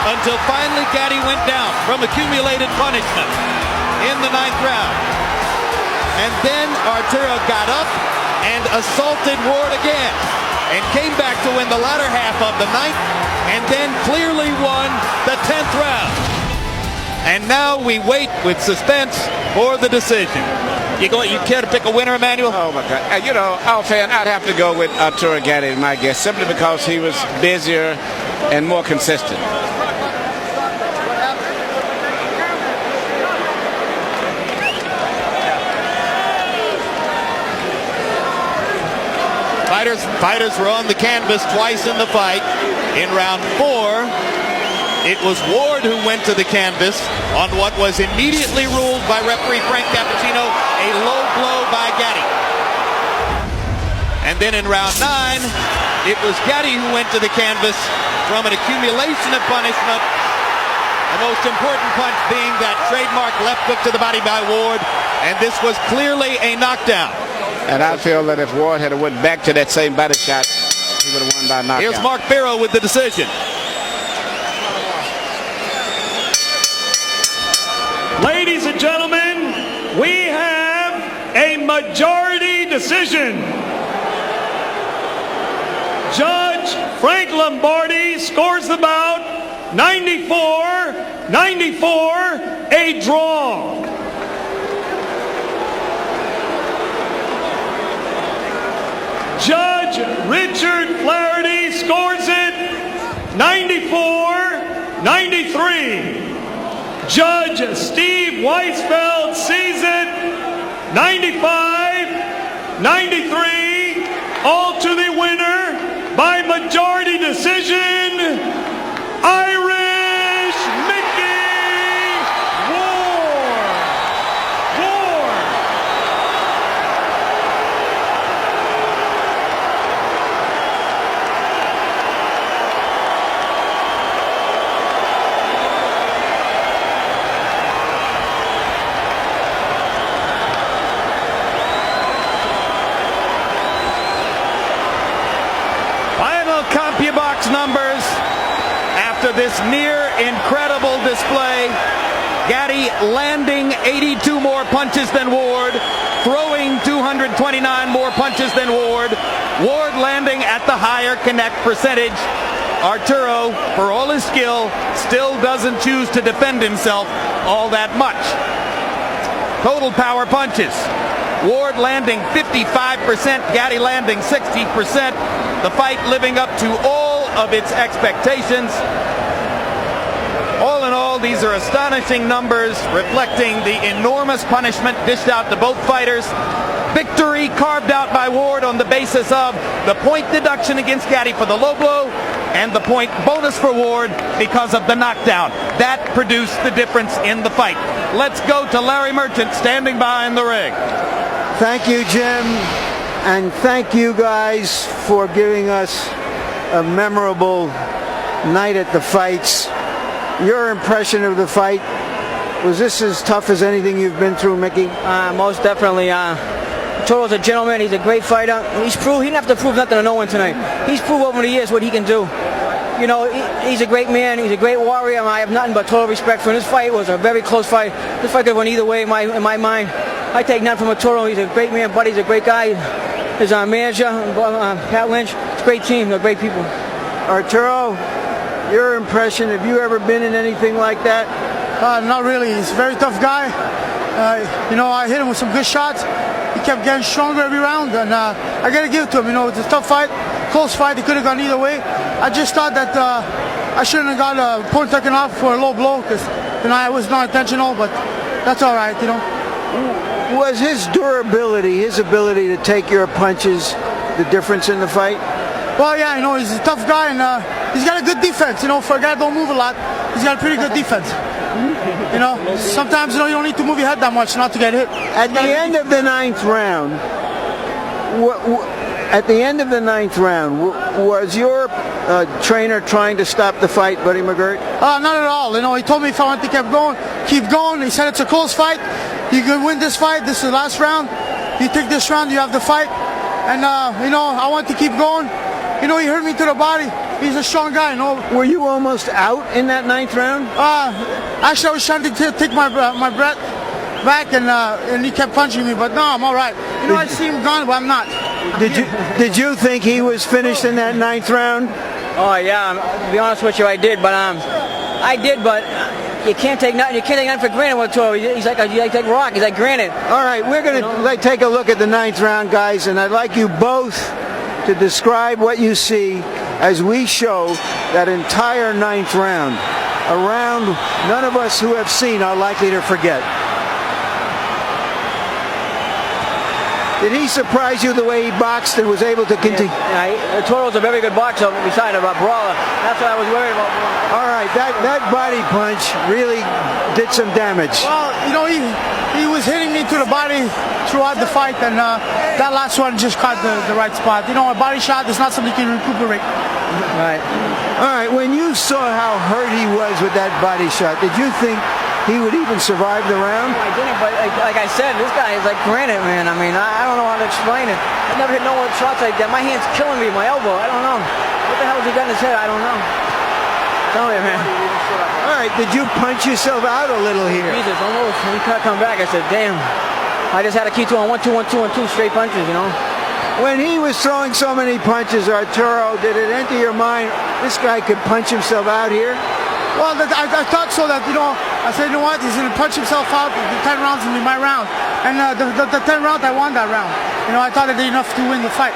Until finally Gatti went down from accumulated punishment in the 9th round. And then Arturo got up and assaulted Ward again and came back to win the latter half of the 9th and then clearly won the 10th round. And now we wait with suspense for the decision. You care to pick a winner, Emmanuel? Oh, my God. You know, offhand, I'd have to go with Arturo Gatti, my guess, simply because he was busier and more consistent. Fighters were on the canvas twice in the fight. In round 4, it was Ward who went to the canvas on what was immediately ruled by referee Frank Cappuccino a low blow by Gatti. And then in round 9, it was Gatti who went to the canvas from an accumulation of punishment. The most important punch being that trademark left hook to the body by Ward, and this was clearly a knockdown. And I feel that if Ward had went back to that same body shot, he would have won by knockout. Here's Mark Barrow with the decision. Ladies and gentlemen, we have a majority decision. Judge Frank Lombardi scores the bout 94-94, a draw. Judge Richard Flaherty scores it 94-93. Judge Steve Weisfeld sees it 95-93. All to the winner by majority decision, Irish Mickey Ward. CompuBox numbers after this near incredible display. Gatti landing 82 more punches than Ward, throwing 229 more punches than Ward. Ward landing at the higher connect percentage. Arturo, for all his skill, still doesn't choose to defend himself all that much. Total power punches. Ward landing 55%, Gatti landing 60%. The fight living up to all of its expectations. All in all, these are astonishing numbers reflecting the enormous punishment dished out to both fighters. Victory carved out by Ward on the basis of the point deduction against Gatti for the low blow and the point bonus for Ward because of the knockdown. That produced the difference in the fight. Let's go to Larry Merchant standing by in the ring. Thank you, Jim, and thank you guys for giving us a memorable night at the fights. Your impression of the fight, was this as tough as anything you've been through, Mickey? Most definitely. Arturo's a gentleman. He's a great fighter. He didn't have to prove nothing to no one tonight. He's proved over the years what he can do. You know, he's a great man. He's a great warrior. I have nothing but total respect for him. This fight was a very close fight. This fight could have went either way in my mind. I take nothing from Arturo. He's a great man. Buddy's a great guy. His manager, Pat Lynch. It's a great team. They're great people. Arturo, your impression, have you ever been in anything like that? Not really. He's a very tough guy. You know, I hit him with some good shots. He kept getting stronger every round, and I got to give it to him. You know, it's a tough fight, close fight. It could have gone either way. I just thought that I shouldn't have got a point taken off for a low blow because it was not intentional, but that's all right, you know. Was his durability, his ability to take your punches, the difference in the fight? Well, yeah, you know, he's a tough guy, and he's got a good defense. You know, for a guy that don't move a lot, he's got a pretty good defense. You know, sometimes, you know, you don't need to move your head that much not to get hit. At the end of the ninth round, was your trainer trying to stop the fight, Buddy McGirt? Not at all. You know, he told me if I want to keep going. He said it's a close fight. You can win this fight. This is the last round. You take this round, you have the fight. And, you know, I want to keep going. You know, he hurt me to the body. He's a strong guy, you know. Were you almost out in that ninth round? Actually, I was trying to take my breath back, and he kept punching me. But no, I'm all right. You know, I see him gone, but I'm not. Did you think he was finished in that ninth round? Oh yeah, to be honest with you, I did, but you can't take nothing. You can't take nothing for granted with Toro. He's like rock. He's like granite. All right, we're going to take a look at the ninth round, guys, and I'd like you both to describe what you see as we show that entire ninth round. A round none of us who have seen are likely to forget. Did he surprise you the way he boxed and was able to continue? Yeah, Toro's a very good boxer beside a brawler. That's what I was worried about. All right, that body punch really did some damage. Well, you know, he was hitting me to the body throughout the fight, and that last one just caught the right spot. You know, a body shot is not something you can recuperate. Right. All right, when you saw how hurt he was with that body shot, did you think he would even survive the round? No, I didn't, but like I said, this guy is like granite, man. I mean, I don't know how to explain it. I never hit no one shots like that. My hand's killing me, my elbow. I don't know. What the hell has he got in his head? I don't know. Tell me, man. All right, did you punch yourself out a little here? Jesus, almost. When he come back, I said, damn. I just had to keep doing 1, 2, 1, 2, 1, 2 straight punches, you know. When he was throwing so many punches, Arturo, did it enter your mind, this guy could punch himself out here? Well, I thought so that, you know, I said, you know what, he's going to punch himself out. The 10 rounds will be my round. And the 10 round, I won that round. You know, I thought I did enough to win the fight.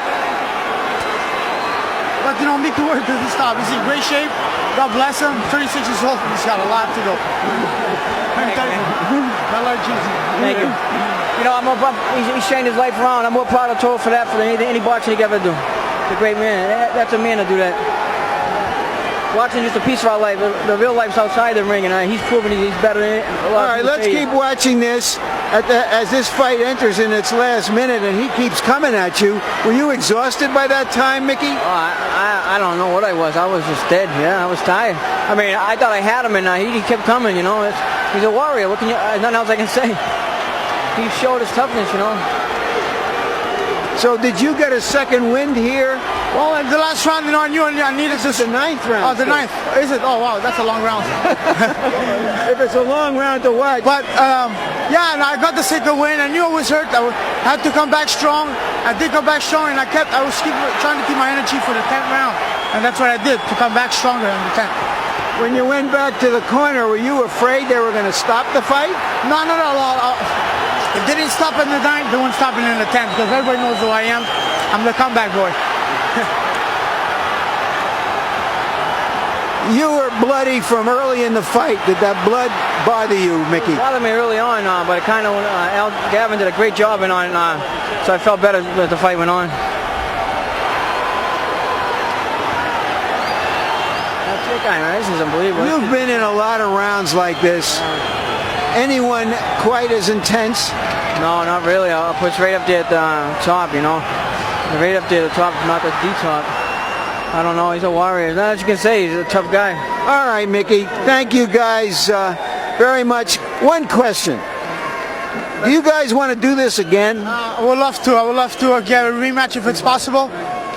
But, you know, Mickey Ward doesn't stop. He's in great shape. God bless him. 36 years old. He's got a lot to go. Lord Jesus. Thank you. You know, he's changed his life around. I'm more proud of Toro for that, for any boxing he could ever do. He's a great man. That's a man to do that. Watching just a piece of our life. The real life's outside the ring, and he's proven he's better than it. All right, let's keep watching this as this fight enters in its last minute, and he keeps coming at you. Were you exhausted by that time, Mickey? I don't know what I was. I was just dead. Yeah, I was tired. I mean, I thought I had him, and he kept coming. You know, he's a warrior. What can you? Nothing else I can say. He showed his toughness. You know. So did you get a second wind here? Well, in the last round, you know, I knew I needed this. This is the ninth round. Oh, the ninth. Is it? Oh, wow, that's a long round. If it's a long round to watch. But, yeah, and I got the second win. I knew I was hurt. I had to come back strong. I did come back strong, and I was trying to keep my energy for the 10th round. And that's what I did, to come back stronger in the 10th. When you went back to the corner, were you afraid they were going to stop the fight? No. If they didn't stop in the 9th, they won't stop it in the 10th, because everybody knows who I am. I'm the comeback boy. You were bloody from early in the fight. Did that blood bother you, Mickey? It bothered me early on, but it kind of Gavin did a great job so I felt better as the fight went on. That's it, guy, man. This is unbelievable. You've been in a lot of rounds like this. Anyone quite as intense? No, not really. I'll put right up there at the top, you know. Right up there at the top, not the D-top. I don't know. He's a warrior. As you can say, he's a tough guy. All right, Mickey. Thank you guys very much. One question. Do you guys want to do this again? I would love to. I would love to get a rematch if it's possible.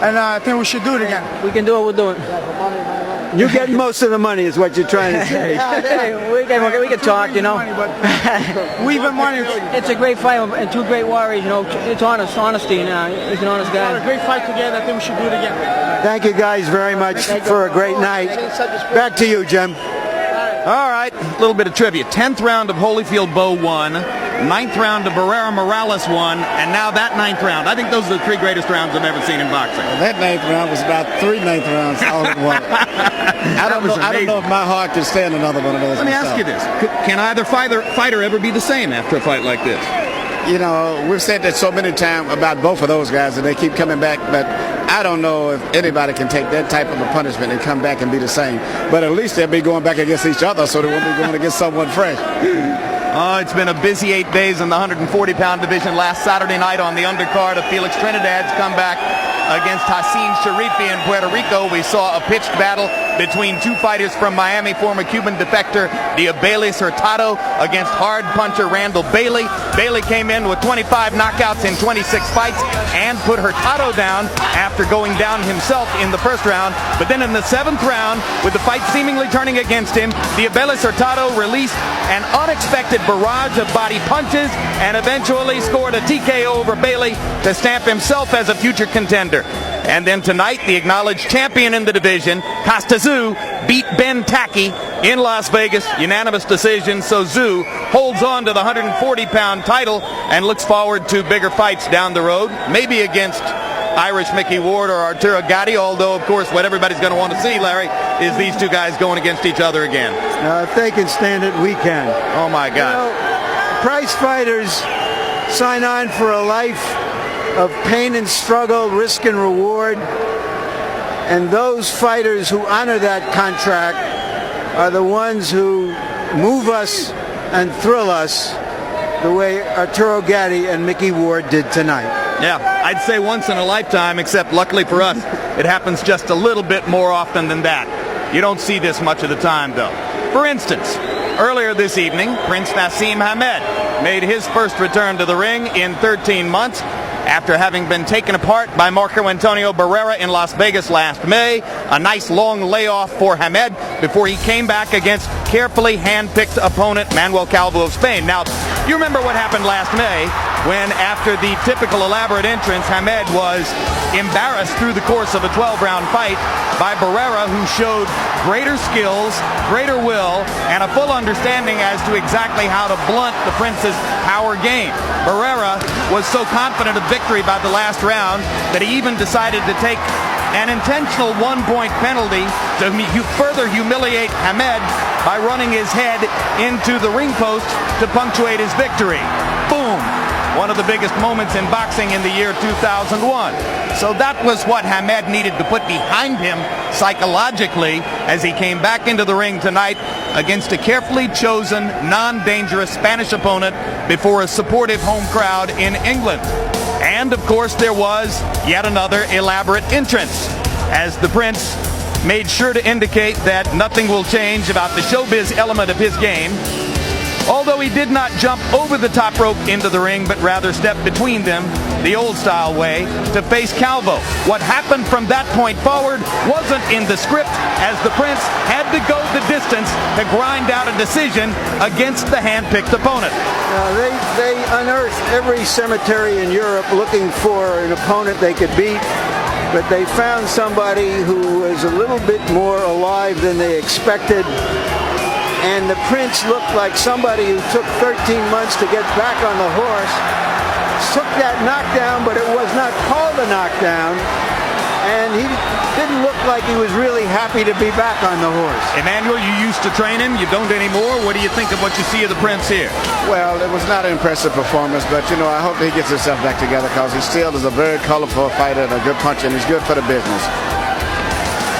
And I think we should do it again. We can do it. We'll do it. You get most of the money is what you're trying to say. we can talk, you know. We even money. It's a great fight and two great warriors, you know. It's honesty, you know. He's an honest guy. A great fight together. I think we should do it again. Thank you guys very much for a great night. Back to you, Jim. All right, a little bit of trivia. 10th round of Holyfield Bow 1. ninth round to Barrera Morales won, and now that ninth round. I think those are the three greatest rounds I've ever seen in boxing. Well, that ninth round was about 3 ninth rounds all in one. I don't know if my heart can stand another one of those. Let me ask you this. Can either fighter ever be the same after a fight like this? You know, we've said that so many times about both of those guys, and they keep coming back, but I don't know if anybody can take that type of a punishment and come back and be the same. But at least they'll be going back against each other, so they won't be going against someone fresh. Oh, it's been a busy 8 days in the 140-pound division. Last Saturday night on the undercard of Felix Trinidad's comeback against Hassan Sharifi in Puerto Rico, we saw a pitched battle between two fighters from Miami, former Cuban defector Diabeles Hurtado against hard puncher Randall Bailey. Bailey came in with 25 knockouts in 26 fights and put Hurtado down after going down himself in the first round. But then in the 7th round, with the fight seemingly turning against him, Diabeles Hurtado released an unexpected barrage of body punches and eventually scored a TKO over Bailey to stamp himself as a future contender. And then tonight, the acknowledged champion in the division, Costa Tszyu, beat Ben Taki in Las Vegas, unanimous decision. So Tszyu holds on to the 140-pound title and looks forward to bigger fights down the road, maybe against Irish Mickey Ward or Arturo Gatti, although, of course, what everybody's going to want to see, Larry, is these two guys going against each other again. If they can stand it, we can. Oh, my God. You know, prize fighters sign on for a life of pain and struggle, risk and reward. And those fighters who honor that contract are the ones who move us and thrill us the way Arturo Gatti and Mickey Ward did tonight. Yeah, I'd say once in a lifetime, except luckily for us, it happens just a little bit more often than that. You don't see this much of the time, though. For instance, earlier this evening, Prince Nassim Hamed made his first return to the ring in 13 months after having been taken apart by Marco Antonio Barrera in Las Vegas last May. A nice long layoff for Hamed before he came back against carefully hand-picked opponent Manuel Calvo of Spain. Now, you remember what happened last May when, after the typical elaborate entrance, Hamed was embarrassed through the course of a 12-round fight by Barrera, who showed greater skills, greater will, and a full understanding as to exactly how to blunt the Prince's power game. Barrera was so confident of victory by the last round that he even decided to take an intentional one-point penalty to further humiliate Hamed by running his head into the ring post to punctuate his victory. Boom! One of the biggest moments in boxing in the year 2001. So that was what Hamed needed to put behind him psychologically as he came back into the ring tonight against a carefully chosen, non-dangerous Spanish opponent before a supportive home crowd in England. And, of course, there was yet another elaborate entrance, as the Prince made sure to indicate that nothing will change about the showbiz element of his game, although he did not jump over the top rope into the ring, but rather stepped between them the old-style way to face Calvo. What happened from that point forward wasn't in the script, as the Prince had to go the distance to grind out a decision against the hand-picked opponent. They unearthed every cemetery in Europe looking for an opponent they could beat, but they found somebody who was a little bit more alive than they expected. And the Prince looked like somebody who took 13 months to get back on the horse, took that knockdown, but it was not called a knockdown, and he didn't look like he was really happy to be back on the horse. Emmanuel, you used to train him, you don't anymore. What do you think of what you see of the Prince here? Well, it was not an impressive performance, but, you know, I hope that he gets himself back together, because he still is a very colorful fighter and a good puncher, and he's good for the business.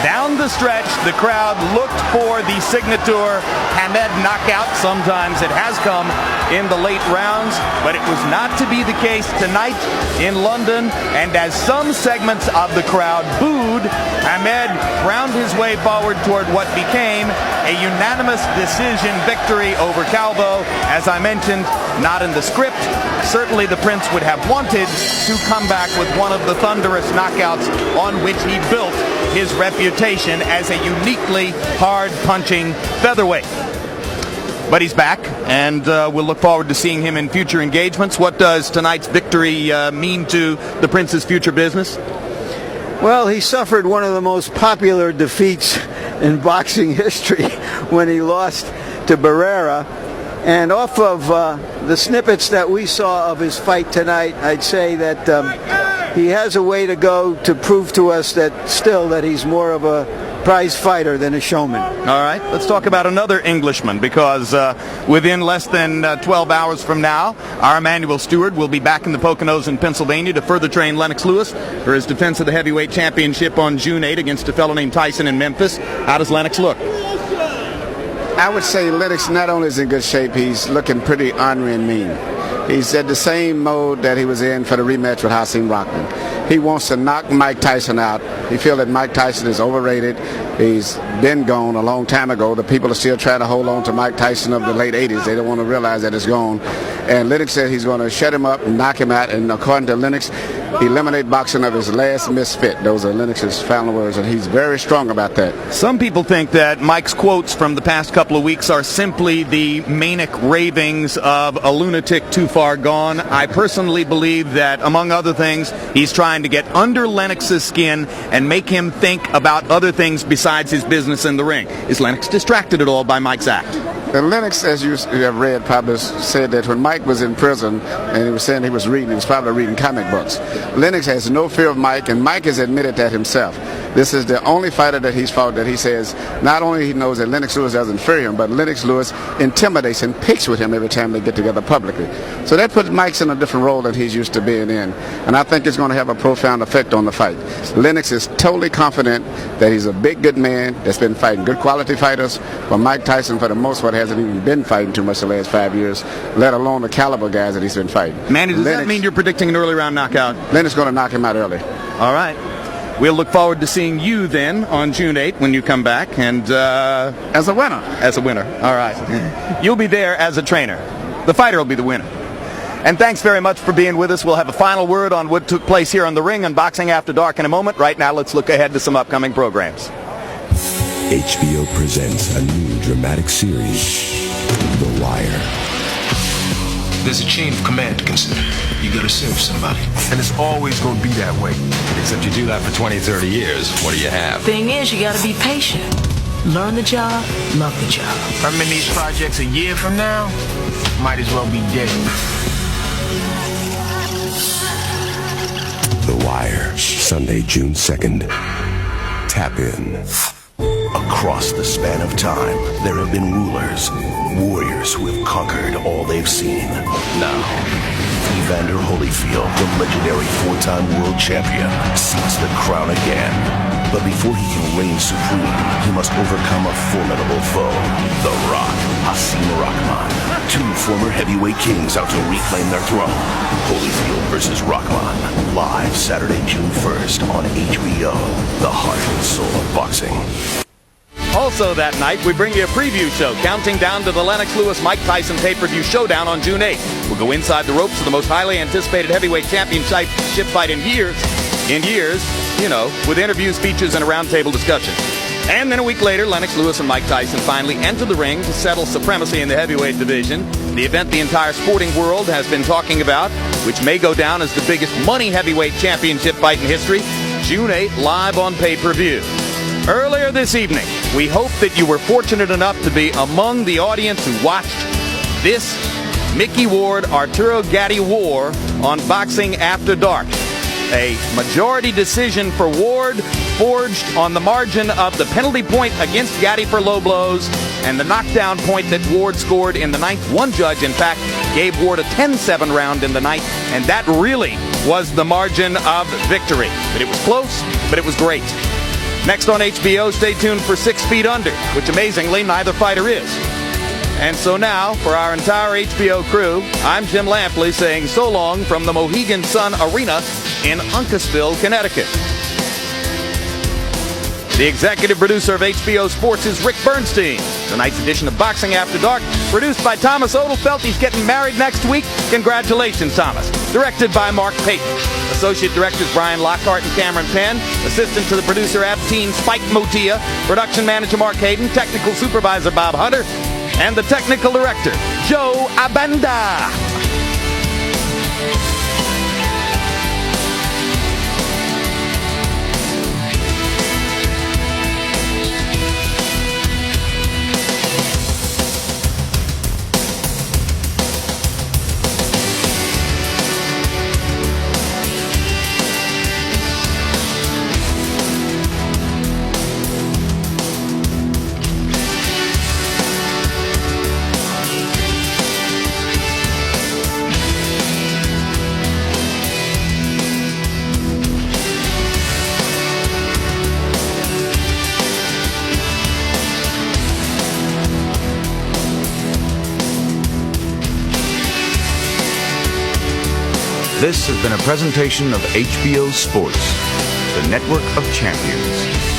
Down the stretch, the crowd looked for the signature Hamed knockout. Sometimes it has come in the late rounds, but it was not to be the case tonight in London. And as some segments of the crowd booed, Hamed ground his way forward toward what became a unanimous decision victory over Calvo. As I mentioned, not in the script. Certainly the Prince would have wanted to come back with one of the thunderous knockouts on which he built his reputation as a uniquely hard-punching featherweight. But he's back, and we'll look forward to seeing him in future engagements. What does tonight's victory mean to the Prince's future business? Well, he suffered one of the most popular defeats in boxing history when he lost to Barrera. And off of the snippets that we saw of his fight tonight, I'd say that he has a way to go to prove to us that he's more of a prize fighter than a showman. All right, let's talk about another Englishman, because within less than 12 hours from now, our Emmanuel Stewart will be back in the Poconos in Pennsylvania to further train Lennox Lewis for his defense of the heavyweight championship on June 8 against a fellow named Tyson in Memphis. How does Lennox look? I would say Lennox not only is in good shape, he's looking pretty ornery and mean. He's at the same mode that he was in for the rematch with Hasim Rahman. He wants to knock Mike Tyson out. He feels that Mike Tyson is overrated. He's been gone a long time ago. The people are still trying to hold on to Mike Tyson of the late 80s. They don't want to realize that it's gone. And Lennox said he's going to shut him up and knock him out. And according to Lennox, eliminate boxing of his last misfit. Those are Lennox's final words, and he's very strong about that. Some people think that Mike's quotes from the past couple of weeks are simply the manic ravings of a lunatic too far gone. I personally believe that, among other things, he's trying to get under Lennox's skin and make him think about other things besides his business in the ring. Is Lennox distracted at all by Mike's act? And Lennox, as you have read, probably said that when Mike was in prison and he was saying he was probably reading comic books. Lennox has no fear of Mike, and Mike has admitted that himself. This is the only fighter that he's fought that he says not only he knows that Lennox Lewis doesn't fear him, but Lennox Lewis intimidates and picks with him every time they get together publicly. So that puts Mike's in a different role than he's used to being in, and I think it's going to have a profound effect on the fight. Lennox is totally confident that he's a big, good man that's been fighting good quality fighters, but Mike Tyson, for the most part, hasn't even been fighting too much the last 5 years, let alone the caliber guys that he's been fighting. Manny, does that mean you're predicting an early round knockout? Lennox going to knock him out early. All right. We'll look forward to seeing you then on June 8th when you come back, and as a winner. As a winner. All right. You'll be there as a trainer. The fighter will be the winner. And thanks very much for being with us. We'll have a final word on what took place here on the ring on Boxing After Dark in a moment. Right now, let's look ahead to some upcoming programs. HBO presents a new dramatic series, The Wire. There's a chain of command to consider. You gotta serve somebody. And it's always gonna be that way. Except you do that for 20, 30 years. What do you have? Thing is, you gotta be patient. Learn the job, love the job. I'm in these projects a year from now, might as well be dead. The Wire, Sunday, June 2nd. Tap in. Across the span of time, there have been rulers, warriors who have conquered all they've seen. Now, Evander Holyfield, the legendary four-time world champion, seeks the crown again. But before he can reign supreme, he must overcome a formidable foe, The Rock, Hasim Rahman. Two former heavyweight kings out to reclaim their throne. Holyfield versus Rahman, live Saturday, June 1st on HBO, the heart and soul of boxing. Also that night, we bring you a preview show counting down to the Lennox Lewis-Mike Tyson pay-per-view showdown on June 8th. We'll go inside the ropes of the most highly anticipated heavyweight championship fight in years, you know, with interviews, features, and a roundtable discussion. And then a week later, Lennox Lewis and Mike Tyson finally enter the ring to settle supremacy in the heavyweight division, the event the entire sporting world has been talking about, which may go down as the biggest money heavyweight championship fight in history, June 8th, live on pay-per-view. Earlier this evening, we hope that you were fortunate enough to be among the audience who watched this Mickey Ward-Arturo Gatti war on Boxing After Dark. A majority decision for Ward, forged on the margin of the penalty point against Gatti for low blows and the knockdown point that Ward scored in the ninth. One judge, in fact, gave Ward a 10-7 round in the ninth, and that really was the margin of victory. But it was close, but it was great. Next on HBO, stay tuned for 6 Feet Under, which amazingly neither fighter is. And so now, for our entire HBO crew, I'm Jim Lampley saying so long from the Mohegan Sun Arena in Uncasville, Connecticut. The executive producer of HBO Sports is Rick Bernstein. Tonight's edition of Boxing After Dark, produced by Thomas Odelfelt. He's getting married next week. Congratulations, Thomas. Directed by Mark Payton. Associate directors Brian Lockhart and Cameron Penn. Assistant to the producer Abteen Spike Motia. Production manager Mark Hayden. Technical supervisor Bob Hunter. And the technical director, Joe Abanda. This has been a presentation of HBO Sports, the network of champions.